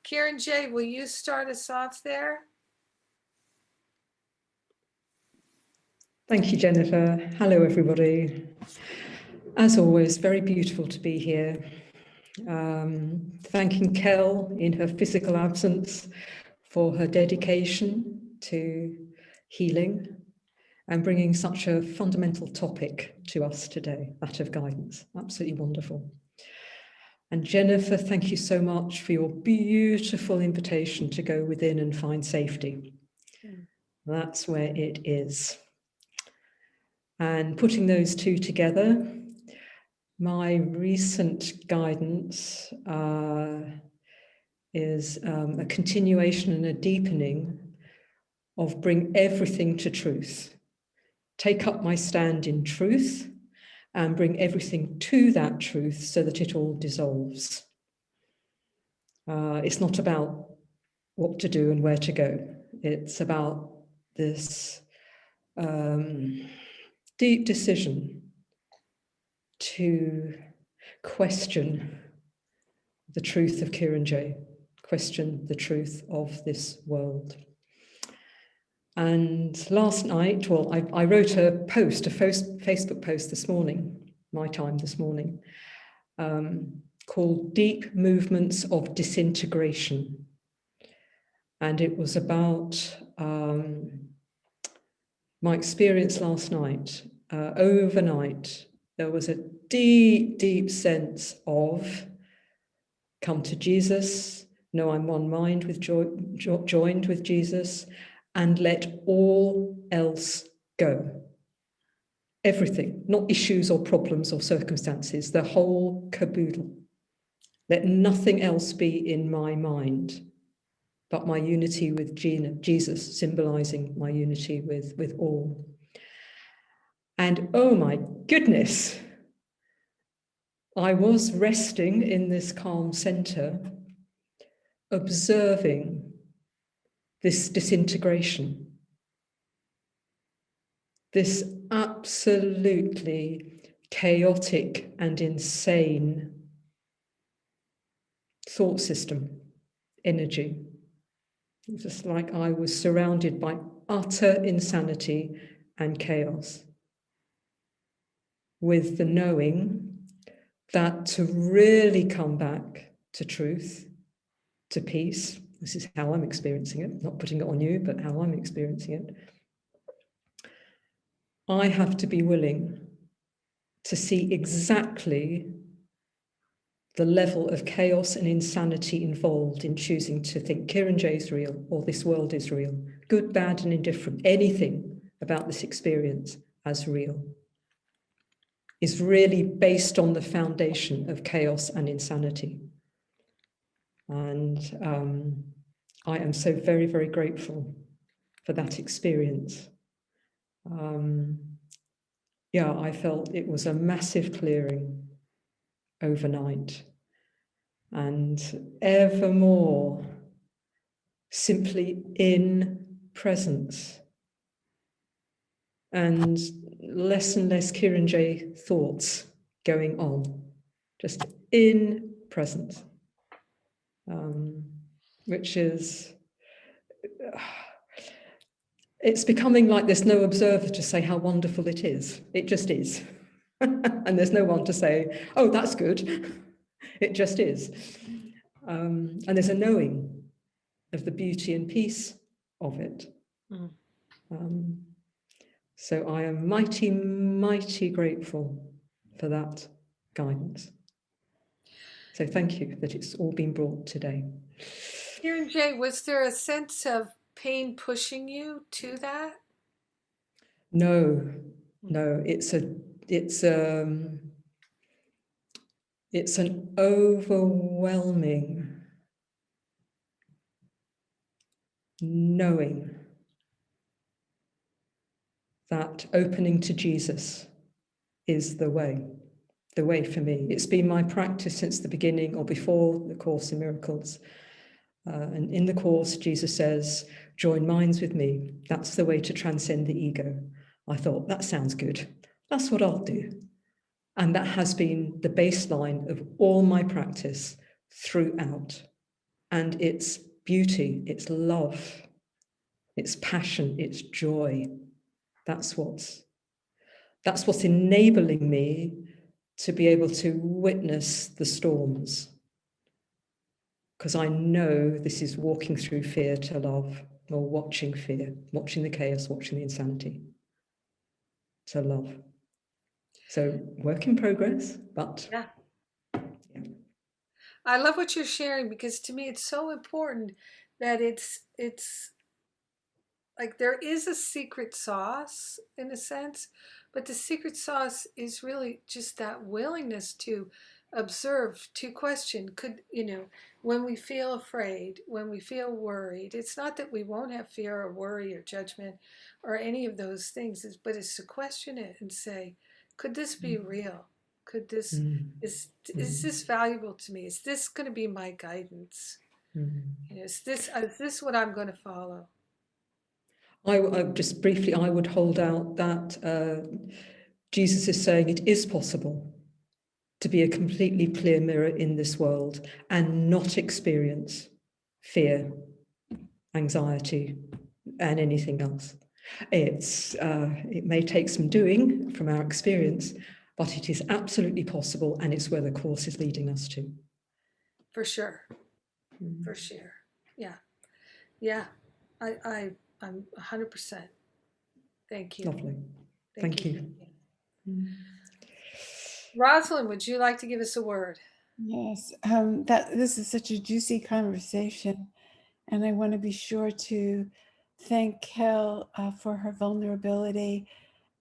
Karen J, will you start us off there? Thank you, Jennifer. Hello, everybody. As always, very beautiful to be here. Thanking Kel in her physical absence for her dedication to healing and bringing such a fundamental topic to us today, that of guidance. Absolutely wonderful. And Jennifer, thank you so much for your beautiful invitation to go within and find safety. That's where it is. And putting those two together, my recent guidance is a continuation and a deepening of bring everything to truth. Take up my stand in truth and bring everything to that truth so that it all dissolves. It's not about what to do and where to go. It's about this deep decision to question the truth of Kieran J, question the truth of this world. And last night, well, I wrote a Facebook post this morning, my time this morning, called Deep Movements of Disintegration. And it was about my experience last night. Overnight, there was a deep, deep sense of come to Jesus, know I'm one mind with joined with Jesus, and let all else go. Everything, not issues or problems or circumstances, the whole caboodle. Let nothing else be in my mind but my unity with Jesus, symbolizing my unity with all. And oh my goodness, I was resting in this calm center, observing this disintegration, this absolutely chaotic and insane thought system, energy. It's just like I was surrounded by utter insanity and chaos, with the knowing that to really come back to truth, to peace, this is how I'm experiencing it, not putting it on you, but how I'm experiencing it, I have to be willing to see exactly the level of chaos and insanity involved in choosing to think Kieran J is real or this world is real, good, bad, and indifferent, anything about this experience as real, is really based on the foundation of chaos and insanity. And I am so very, very grateful for that experience. Yeah, I felt it was a massive clearing overnight, and ever more simply in presence, and less Kieran J thoughts going on, just in presence, which is, it's becoming like there's no observer to say how wonderful it is. It just is. And there's no one to say, oh, that's good. It just is. And there's a knowing of the beauty and peace of it. So I am mighty, mighty grateful for that guidance. So thank you that it's all been brought today. Karen J, was there a sense of pain pushing you to that? No, it's an overwhelming knowing that opening to Jesus is the way for me. It's been my practice since the beginning, or before the Course in Miracles. And in the Course, Jesus says, join minds with me. That's the way to transcend the ego. I thought, that sounds good. That's what I'll do. And that has been the baseline of all my practice throughout. And it's beauty, it's love, it's passion, it's joy. That's what's enabling me to be able to witness the storms. Because I know this is walking through fear to love, or watching fear, watching the chaos, watching the insanity to love. So work in progress, but Yeah. yeah. I love what you're sharing, because to me it's so important that it's like there is a secret sauce in a sense, but the secret sauce is really just that willingness to observe, to question. Could, when we feel afraid, when we feel worried, it's not that we won't have fear or worry or judgment or any of those things, but it's to question it and say, could this be real? Could this, is this valuable to me? Is this going to be my guidance? Is this what I'm going to follow? I just briefly, I would hold out that Jesus is saying it is possible to be a completely clear mirror in this world and not experience fear, anxiety, and anything else. It may take some doing from our experience, but it is absolutely possible, and it's where the Course is leading us to. For sure. For sure. Yeah. Yeah. I'm 100%. Thank you. Lovely. Thank you. Rosalind, would you like to give us a word? Yes, this is such a juicy conversation, and I want to be sure to thank Kel for her vulnerability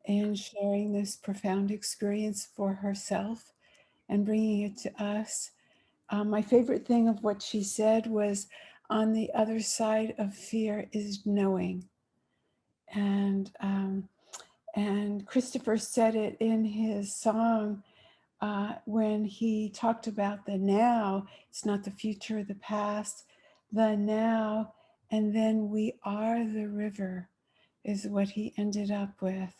in sharing this profound experience for herself and bringing it to us. My favorite thing of what she said was, on the other side of fear is knowing. And Christopher said it in his song when he talked about the now. It's not the future or the past, the now. And then we are the river is what he ended up with.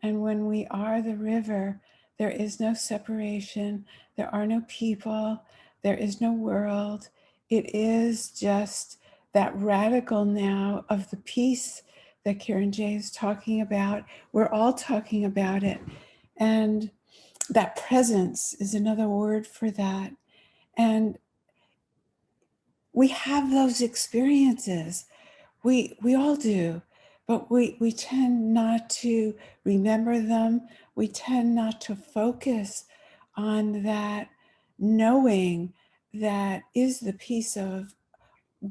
And when we are the river, there is no separation, there are no people, there is no world. It is just that radical now of the peace that Karen J is talking about. We're all talking about it. And that presence is another word for that. And we have those experiences. We all do, but we tend not to remember them. We tend not to focus on that knowing that is the piece of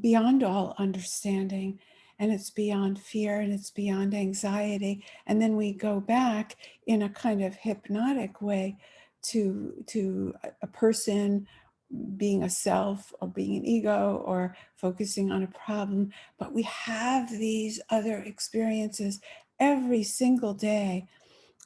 beyond all understanding, and it's beyond fear, and it's beyond anxiety. And then we go back in a kind of hypnotic way to a person being a self or being an ego or focusing on a problem. But we have these other experiences every single day.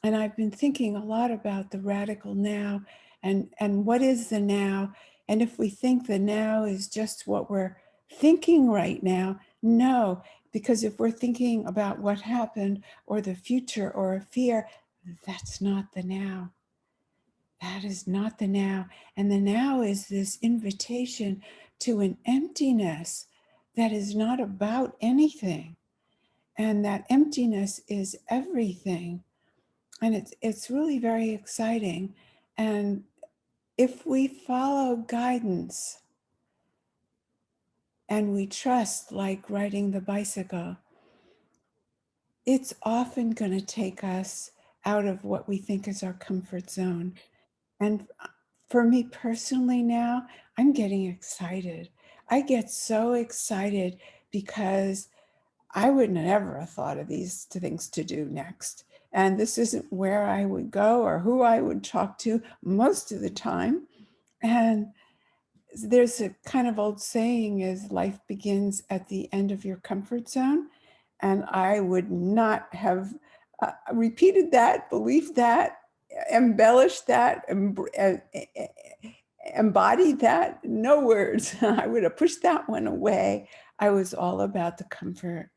And I've been thinking a lot about the radical now and what is the now. And if we think the now is just what we're thinking right now, no, because if we're thinking about what happened or the future or a fear, that's not the now. That is not the now. And the now is this invitation to an emptiness that is not about anything. And that emptiness is everything. And it's really very exciting. And if we follow guidance and we trust, like riding the bicycle, it's often going to take us out of what we think is our comfort zone. And for me personally now, I'm getting excited. I get so excited because I would never have thought of these things to do next. And this isn't where I would go or who I would talk to most of the time. And there's a kind of old saying is life begins at the end of your comfort zone. And I would not have repeated that, believed that, embellished that, embodied that. No words. I would have pushed that one away. I was all about the comfort.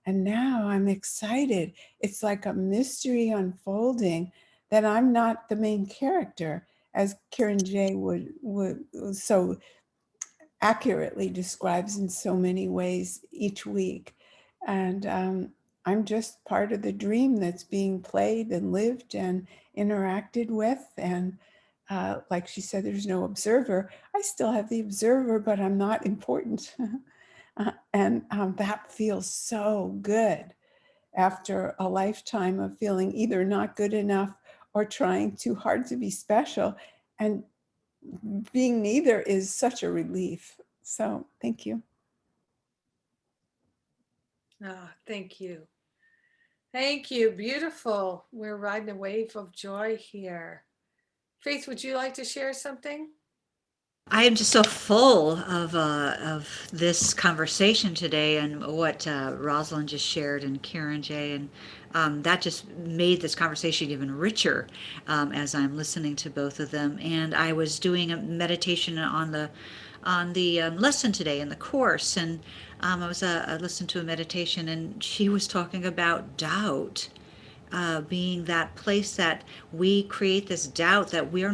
And now I'm excited. It's like a mystery unfolding that I'm not the main character, as Karen J would so accurately describes in so many ways each week. And I'm just part of the dream that's being played and lived and interacted with. And like she said, there's no observer. I still have the observer, but I'm not important. And that feels so good after a lifetime of feeling either not good enough or trying too hard to be special. And being neither is such a relief. So thank you. Ah, thank you. Thank you. Beautiful. We're riding a wave of joy here. Faith, would you like to share something? I am just so full of this conversation today and what Rosalind just shared and Karen J. And that just made this conversation even richer as I'm listening to both of them. And I was doing a meditation on the lesson today in the course, and I listened to a meditation, and she was talking about doubt being that place that we create this doubt that we're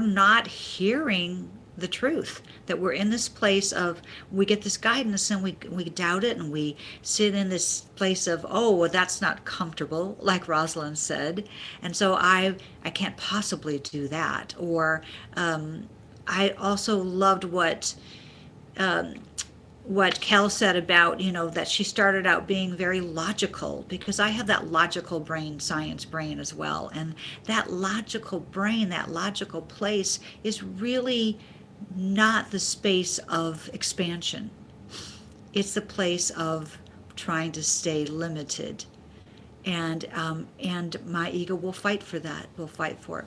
not hearing the truth, that we're in this place of we get this guidance and we doubt it, and we sit in this place of, oh well, that's not comfortable, like Rosalind said, and so I can't possibly do that. Or I also loved what Kel said about, that she started out being very logical, because I have that logical brain, science brain as well. And that logical brain, that logical place is really not the space of expansion. It's the place of trying to stay limited. And my ego will fight for that. Will fight for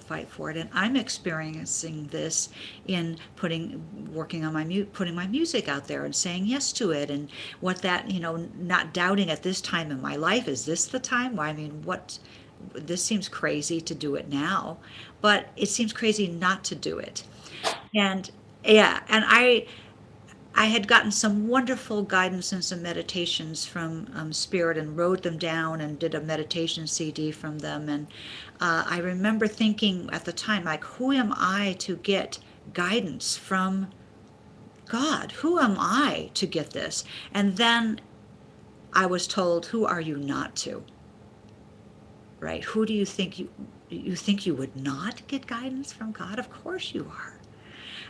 it. And I'm experiencing this in working on putting my music out there and saying yes to it. And what that, not doubting at this time in my life, is this the time? Well, I mean, this seems crazy to do it now, but it seems crazy not to do it. And yeah, and I had gotten some wonderful guidance and some meditations from Spirit, and wrote them down and did a meditation CD from them. And I remember thinking at the time, like, who am I to get guidance from God? Who am I to get this? And then I was told, who are you not to? Right? Who do you think you think you would not get guidance from God? Of course you are.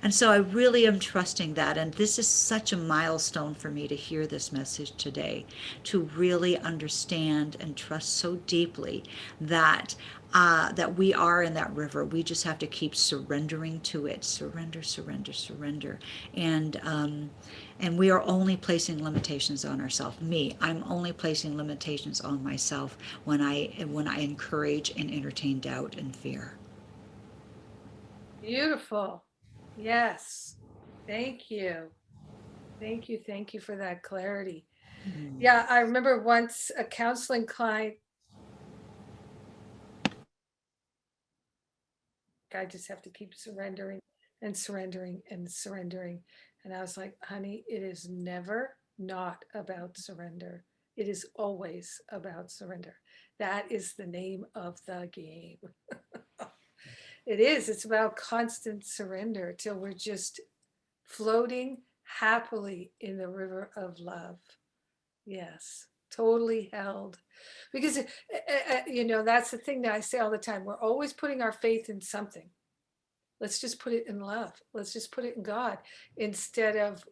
And so I really am trusting that. And this is such a milestone for me to hear this message today, to really understand and trust so deeply that that we are in that river. We just have to keep surrendering to it. Surrender, surrender, surrender. And we are only placing limitations on ourselves. I'm only placing limitations on myself when I encourage and entertain doubt and fear. Beautiful. Yes. Thank you. Thank you. Thank you for that clarity. Yeah, I remember once a counseling client, I just have to keep surrendering and surrendering and surrendering. And I was like, honey, it is never not about surrender. It is always about surrender. That is the name of the game. It is. It's about constant surrender till we're just floating happily in the river of love. Yes, totally held. Because, that's the thing that I say all the time. We're always putting our faith in something. Let's just put it in love. Let's just put it in God, instead of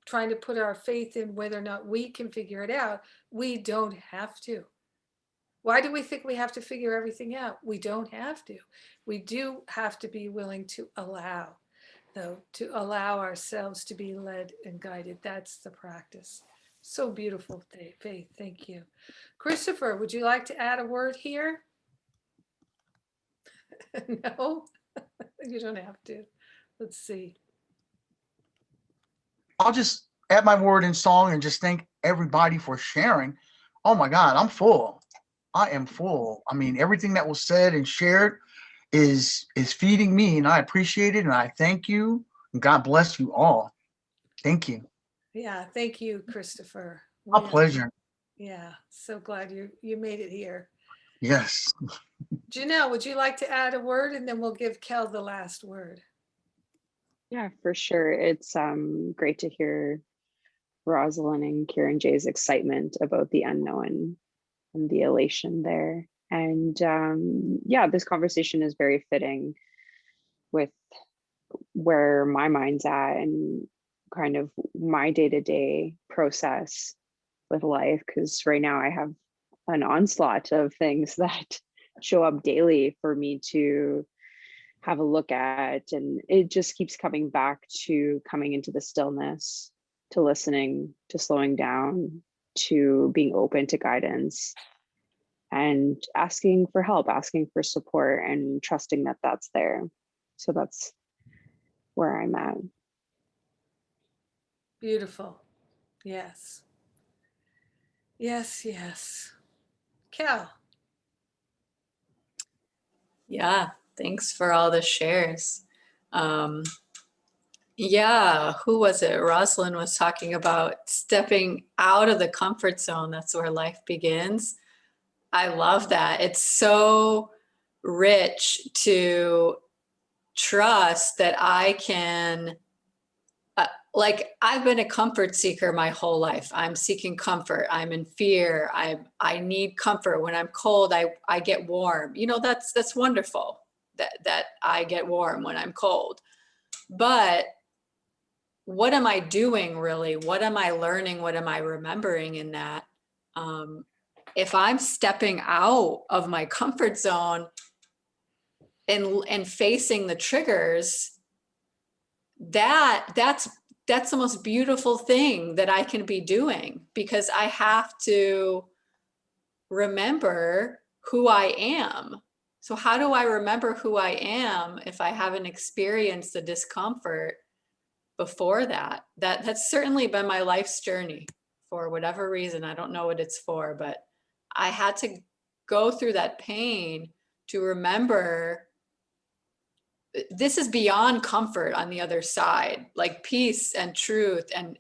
trying to put our faith in whether or not we can figure it out. We don't have to. Why do we think we have to figure everything out? We don't have to. We do have to be willing to allow, though, to allow ourselves to be led and guided. That's the practice. So beautiful, Faith. Thank you. Christopher, would you like to add a word here? No, you don't have to. Let's see. I'll just add my word in song and just thank everybody for sharing. Oh my God, I'm full. I am full. I mean, everything that was said and shared is feeding me, and I appreciate it, and I thank you. And God bless you all. Thank you. Yeah, thank you, Christopher. My pleasure. Yeah, so glad you made it here. Yes. Janelle, would you like to add a word, and then we'll give Kel the last word? Yeah, for sure. It's great to hear Rosalind and Kieran Jay's excitement about the unknown and the elation there. And yeah, this conversation is very fitting with where my mind's at and kind of my day-to-day process with life, because right now I have an onslaught of things that show up daily for me to have a look at, and it just keeps coming back to coming into the stillness, to listening, to slowing down, to being open to guidance, and asking for help, asking for support, and trusting that that's there. So that's where I'm at. Beautiful. Yes. Yes, yes. Kel. Yeah, thanks for all the shares. Yeah, who was it? Rosalind was talking about stepping out of the comfort zone. That's where life begins. I love that. It's so rich to trust that I can, like, I've been a comfort seeker my whole life. I'm seeking comfort. I'm in fear. I need comfort. When I'm cold, I get warm. You know, that's wonderful that I get warm when I'm cold. But what am I doing really? What am I learning? What am I remembering in that? If I'm stepping out of my comfort zone and facing the triggers, that's the most beautiful thing that I can be doing, because I have to remember who I am. So how do I remember who I am if I haven't experienced the discomfort before that? That's certainly been my life's journey for whatever reason. I don't know what it's for, but I had to go through that pain to remember this is beyond comfort on the other side, like peace and truth and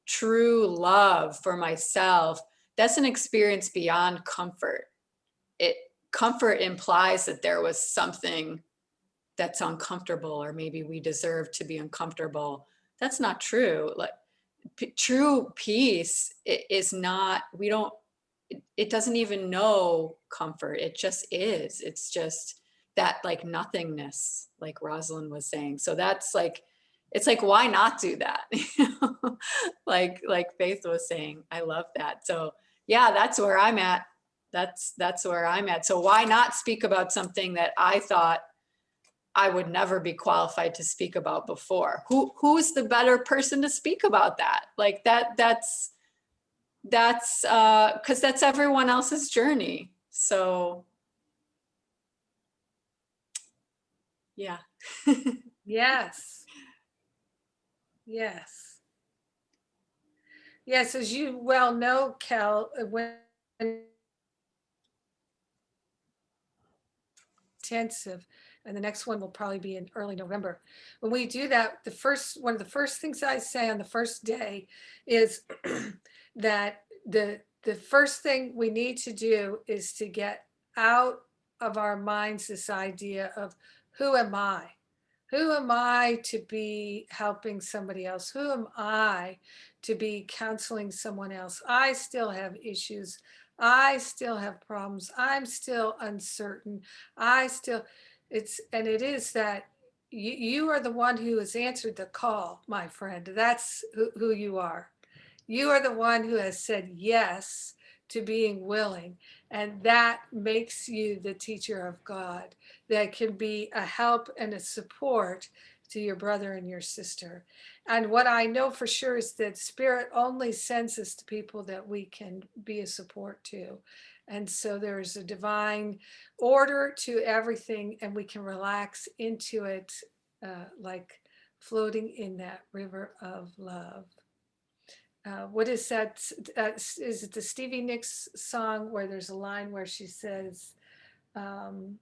true love for myself. That's an experience beyond comfort. Comfort implies that there was something that's uncomfortable, or maybe we deserve to be uncomfortable. That's not true. Like true peace is not, it doesn't even know comfort. It just is. It's just that like nothingness, like Rosalind was saying. So that's like, it's like, why not do that? like Faith was saying. I love that. So yeah, that's where I'm at. That's where I'm at. So why not speak about something that I thought I would never be qualified to speak about before? Who's the better person to speak about that? Like that's because that's everyone else's journey. So yeah. Yes. Yes. Yes, as you well know, Kel, when intensive, and the next one will probably be in early November. When we do that, one of the first things I say on the first day is that the first thing we need to do is to get out of our minds this idea of who am I? Who am I to be helping somebody else? Who am I to be counseling someone else? I still have issues. I still have problems. I'm still uncertain. It is that you are the one who has answered the call, my friend. That's who you are. You are the one who has said yes to being willing. And that makes you the teacher of God that can be a help and a support to your brother and your sister. And what I know for sure is that Spirit only sends us to people that we can be a support to. And so there's a divine order to everything, and we can relax into it like floating in that river of love. What is that? Is it the Stevie Nicks song where there's a line where she says, um,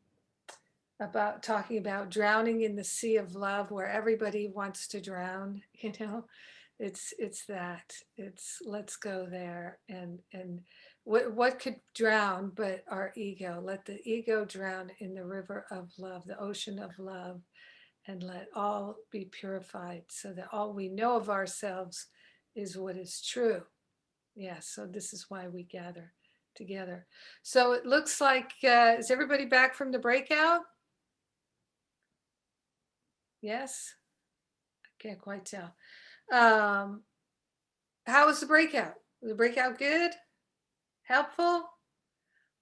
about talking about drowning in the sea of love where everybody wants to drown, it's that. It's let's go there. And what could drown but our ego? Let the ego drown in the river of love, the ocean of love, and let all be purified so that all we know of ourselves is what is true. Yeah, so this is why we gather together. So it looks like, is everybody back from the breakout? Yes? I can't quite tell. How was the breakout? Was the breakout good? Helpful?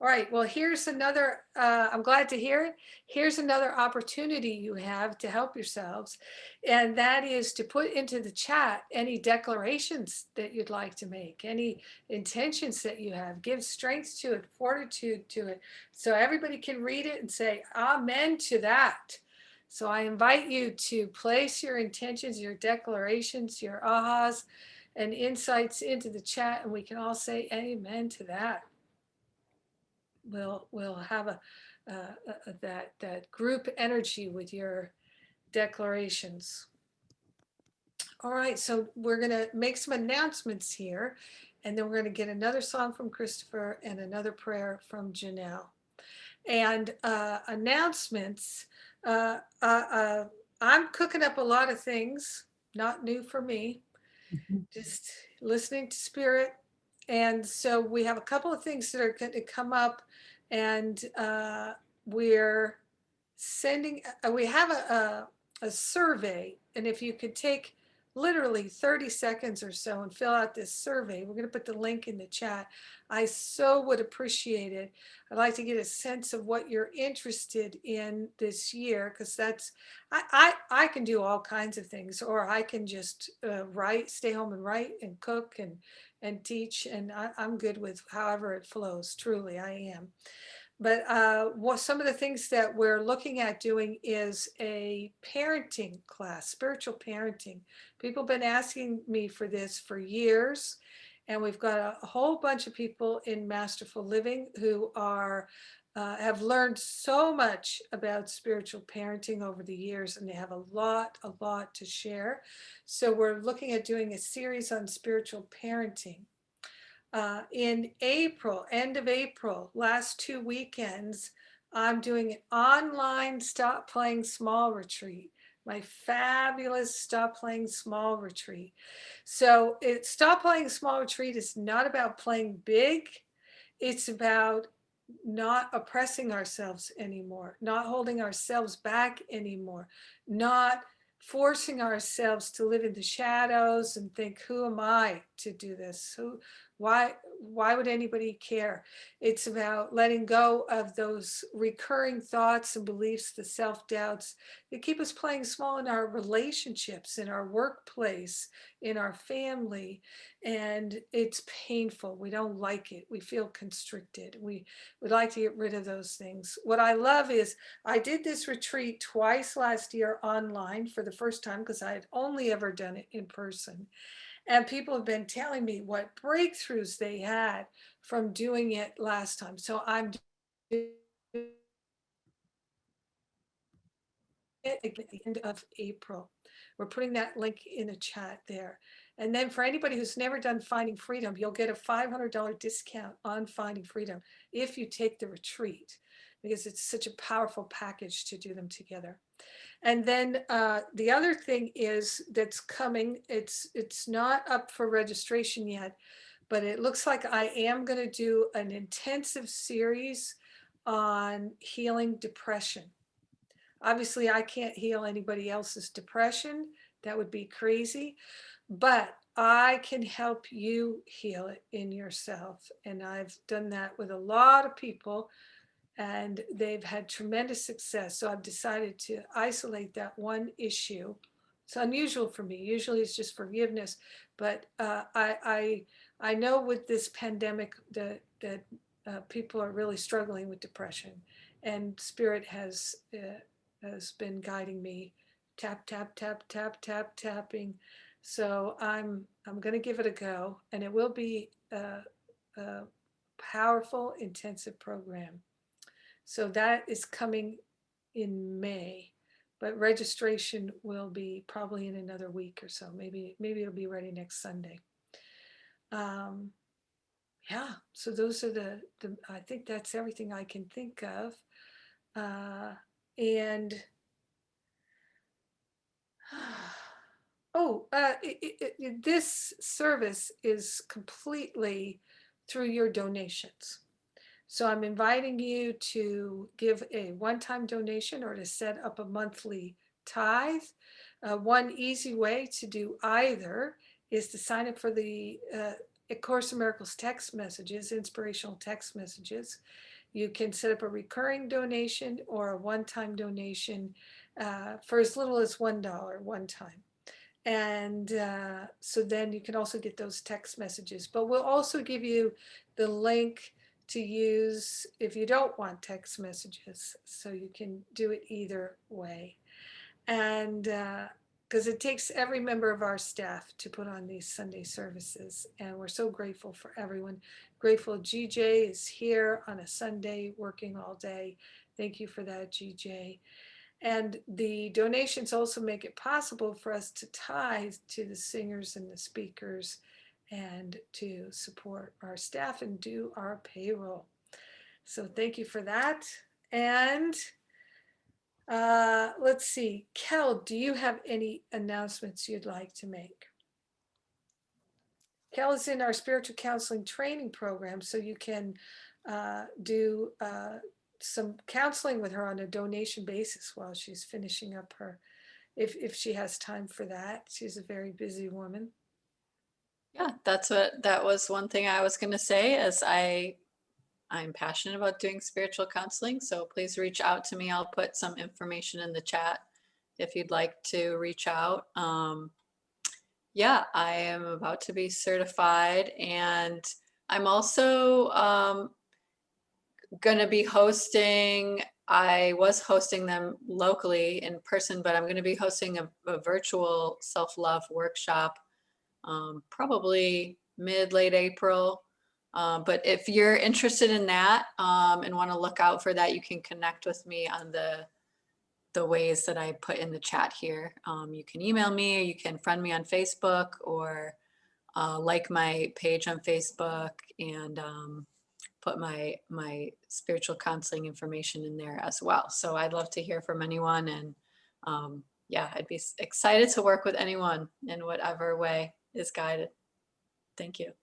All right, well, here's another, I'm glad to hear it. Here's another opportunity you have to help yourselves, and that is to put into the chat any declarations that you'd like to make, any intentions that you have. Give strength to it, fortitude to it, so everybody can read it and say, amen to that. So I invite you to place your intentions, your declarations, your ahas and insights into the chat, and we can all say amen to that. We'll have that group energy with your declarations. All right, so we're gonna make some announcements here, and then we're gonna get another song from Christopher and another prayer from Janelle. And announcements. I'm cooking up a lot of things, not new for me. Just listening to spirit. And so we have a couple of things that are going to come up, and we're sending, we have a survey. And if you could take literally 30 seconds or so and fill out this survey, we're going to put the link in the chat. I so would appreciate it. I'd like to get a sense of what you're interested in this year, because that's, I can do all kinds of things, or I can just write, stay home and write and cook and teach. And I'm good with however it flows. Truly, I am. But what some of the things that we're looking at doing is a parenting class, spiritual parenting. People have been asking me for this for years. And we've got a whole bunch of people in Masterful Living who are have learned so much about spiritual parenting over the years, and they have a lot to share. So we're looking at doing a series on spiritual parenting. In April, end of April, last 2 weekends, I'm doing an online Stop Playing Small retreat, my fabulous Stop Playing Small retreat. So Stop Playing Small retreat is not about playing big. It's about not oppressing ourselves anymore, not holding ourselves back anymore, not forcing ourselves to live in the shadows and think, who am I to do this? Why would anybody care? It's about letting go of those recurring thoughts and beliefs, the self-doubts that keep us playing small in our relationships, in our workplace, in our family. And it's painful. We don't like it. We feel constricted. We would like to get rid of those things. What I love is I did this retreat twice last year online for the first time, because I had only ever done it in person. And people have been telling me what breakthroughs they had from doing it last time. So I'm doing it at the end of April. We're putting that link in the chat there. And then for anybody who's never done Finding Freedom, you'll get a $500 discount on Finding Freedom if you take the retreat, because it's such a powerful package to do them together. And then the other thing is that's coming, it's not up for registration yet, but it looks like I am going to do an intensive series on healing depression. Obviously, I can't heal anybody else's depression. That would be crazy. But I can help you heal it in yourself. And I've done that with a lot of people, and they've had tremendous success. So I've decided to isolate that one issue. It's unusual for me. Usually it's just forgiveness. But I know with this pandemic that people are really struggling with depression. And Spirit has been guiding me tap, tap, tap, tap, tap, tapping. So I'm going to give it a go, and it will be a powerful, intensive program. So that is coming in May, but registration will be probably in another week or so. Maybe it'll be ready next Sunday. Yeah, so those are the I think that's everything I can think of. And oh, this service is completely through your donations. So I'm inviting you to give a one-time donation or to set up a monthly tithe. One easy way to do either is to sign up for the A Course in Miracles text messages, inspirational text messages. You can set up a recurring donation or a one-time donation for as little as $1 one time. And so then you can also get those text messages. But we'll also give you the link to use if you don't want text messages. So you can do it either way. And because it takes every member of our staff to put on these Sunday services. And we're so grateful for everyone. Grateful GJ is here on a Sunday working all day. Thank you for that, GJ. And the donations also make it possible for us to tithe to the singers and the speakers and to support our staff and do our payroll. So thank you for that. And let's see, Kel, do you have any announcements you'd like to make? Kel is in our spiritual counseling training program, so you can do some counseling with her on a donation basis while she's finishing up her, if she has time for that. She's a very busy woman. Yeah, that was one thing I was going to say, as I'm passionate about doing spiritual counseling. So please reach out to me. I'll put some information in the chat if you'd like to reach out. Yeah, I am about to be certified, and I'm also going to be hosting, I was hosting them locally in person, but I'm going to be hosting a virtual self-love workshop probably late April. But if you're interested in that and want to look out for that, you can connect with me on the ways that I put in the chat here. You can email me, or you can friend me on Facebook, or like my page on Facebook, and put my spiritual counseling information in there as well. So I'd love to hear from anyone, and yeah, I'd be excited to work with anyone in whatever way is guided. Thank you.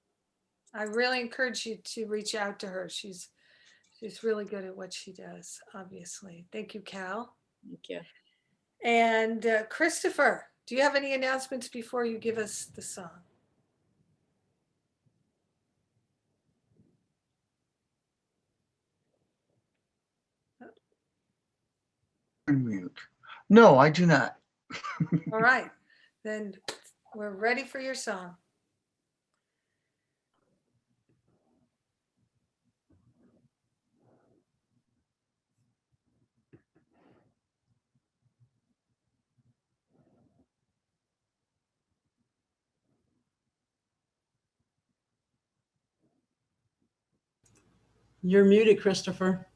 I really encourage you to reach out to her. She's really good at what she does, obviously. Thank you, Cal. Thank you. And Christopher, do you have any announcements before you give us the song? Mute. No, I do not. All right, then we're ready for your song. You're muted, Christopher.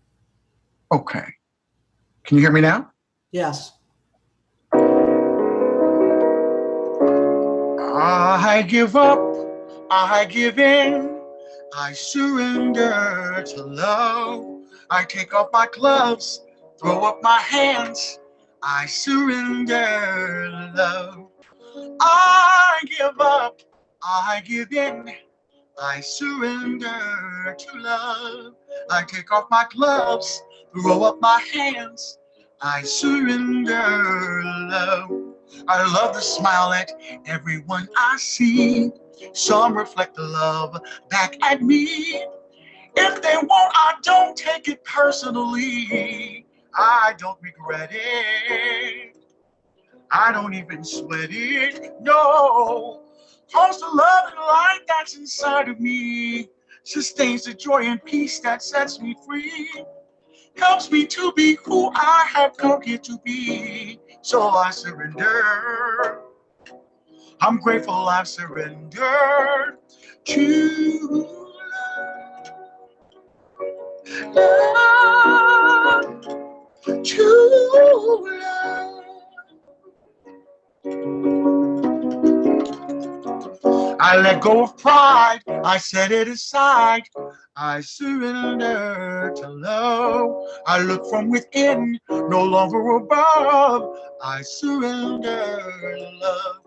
Okay. Can you hear me now? Yes. I give up, I give in, I surrender to love. I take off my gloves, throw up my hands, I surrender to love. I give up, I give in, I surrender to love. I take off my gloves, throw up my hands, I surrender love. I love to smile at everyone I see. Some reflect the love back at me. If they won't, I don't take it personally. I don't regret it. I don't even sweat it, no. Cause the love and light that's inside of me sustains the joy and peace that sets me free. Helps me to be who I have come here to be. So I surrender. I'm grateful I've surrendered to love, to love. I let go of pride, I set it aside. I surrender to love. I look from within, no longer above. I surrender to love.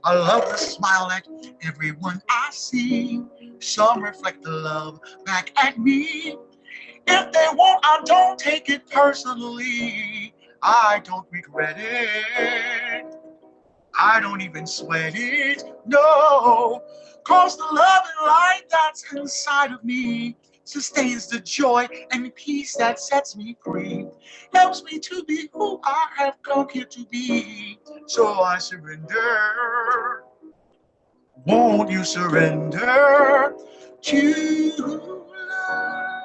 I love to smile at everyone I see. Some reflect the love back at me. If they won't, I don't take it personally. I don't regret it. I don't even sweat it, no. Cause the love and light that's inside of me sustains the joy and peace that sets me free. Helps me to be who I have come here to be. So I surrender. Won't you surrender to love?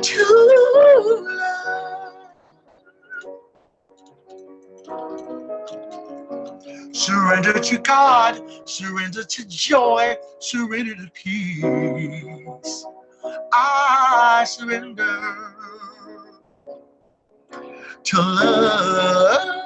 To love. Surrender to God, surrender to joy, surrender to peace. I surrender to love.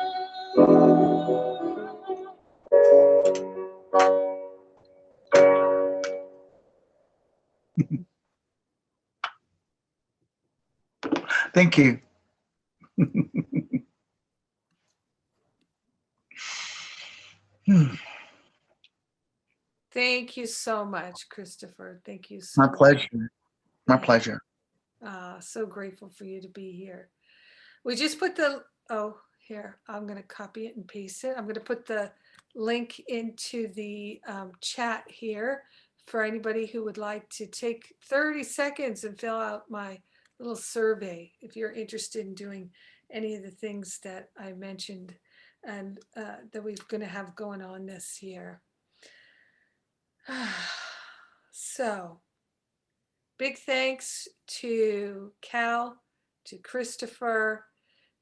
Thank you. Thank you so much, Christopher. Thank you so My much. pleasure. My Yeah. pleasure. So grateful for you to be here. We just put the, oh, here, I'm going to copy it and paste it. I'm going to put the link into the chat here for anybody who would like to take 30 seconds and fill out my little survey if you're interested in doing any of the things that I mentioned and that we're going to have going on this year. So, big thanks to Cal, to Christopher,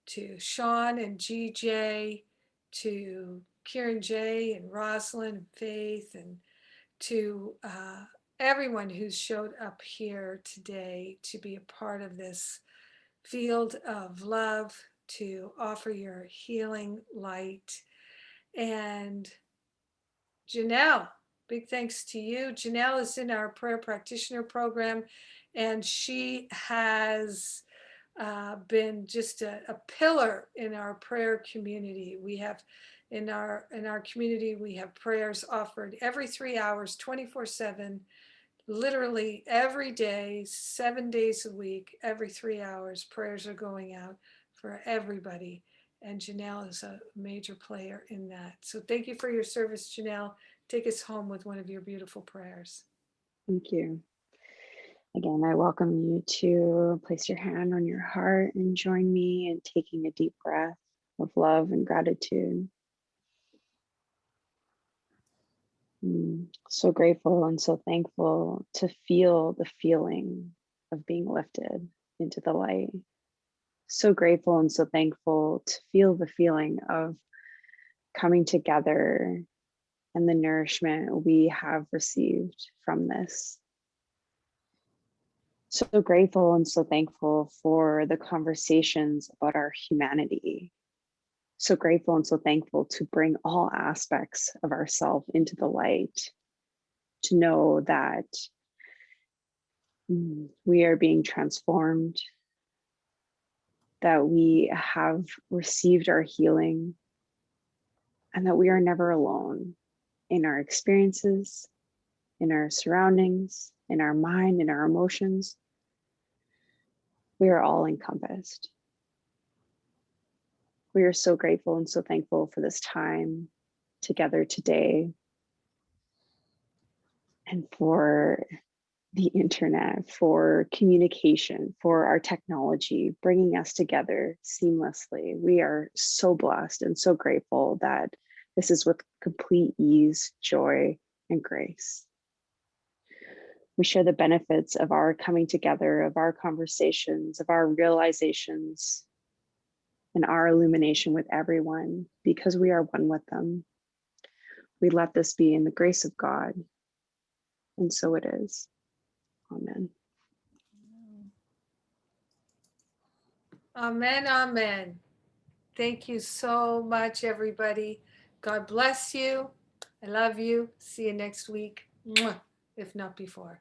to Sean and GJ, to Kieran J and Rosalind and Faith, and to everyone who's showed up here today to be a part of this field of love, to offer your healing light. And Janelle, big thanks to you. Janelle is in our prayer practitioner program, and she has been just a pillar in our prayer community. We have in our community, we have prayers offered every 3 hours, 24/7, literally every day, 7 days a week, every 3 hours. Prayers are going out for everybody. And Janelle is a major player in that. So thank you for your service, Janelle. Take us home with one of your beautiful prayers. Thank you. Again, I welcome you to place your hand on your heart and join me in taking a deep breath of love and gratitude. So grateful and so thankful to feel the feeling of being lifted into the light. So grateful and so thankful to feel the feeling of coming together and the nourishment we have received from this. So grateful and so thankful for the conversations about our humanity. So grateful and so thankful to bring all aspects of ourselves into the light, to know that we are being transformed, that we have received our healing, and that we are never alone in our experiences, in our surroundings, in our mind, in our emotions. We are all encompassed. We are so grateful and so thankful for this time together today, and for the internet, for communication, for our technology, bringing us together seamlessly. We are so blessed and so grateful that this is with complete ease, joy, and grace. We share the benefits of our coming together, of our conversations, of our realizations, and our illumination with everyone because we are one with them. We let this be in the grace of God, and so it is. Amen. Amen, amen. Thank you so much, everybody. God bless you. I love you. See you next week, if not before.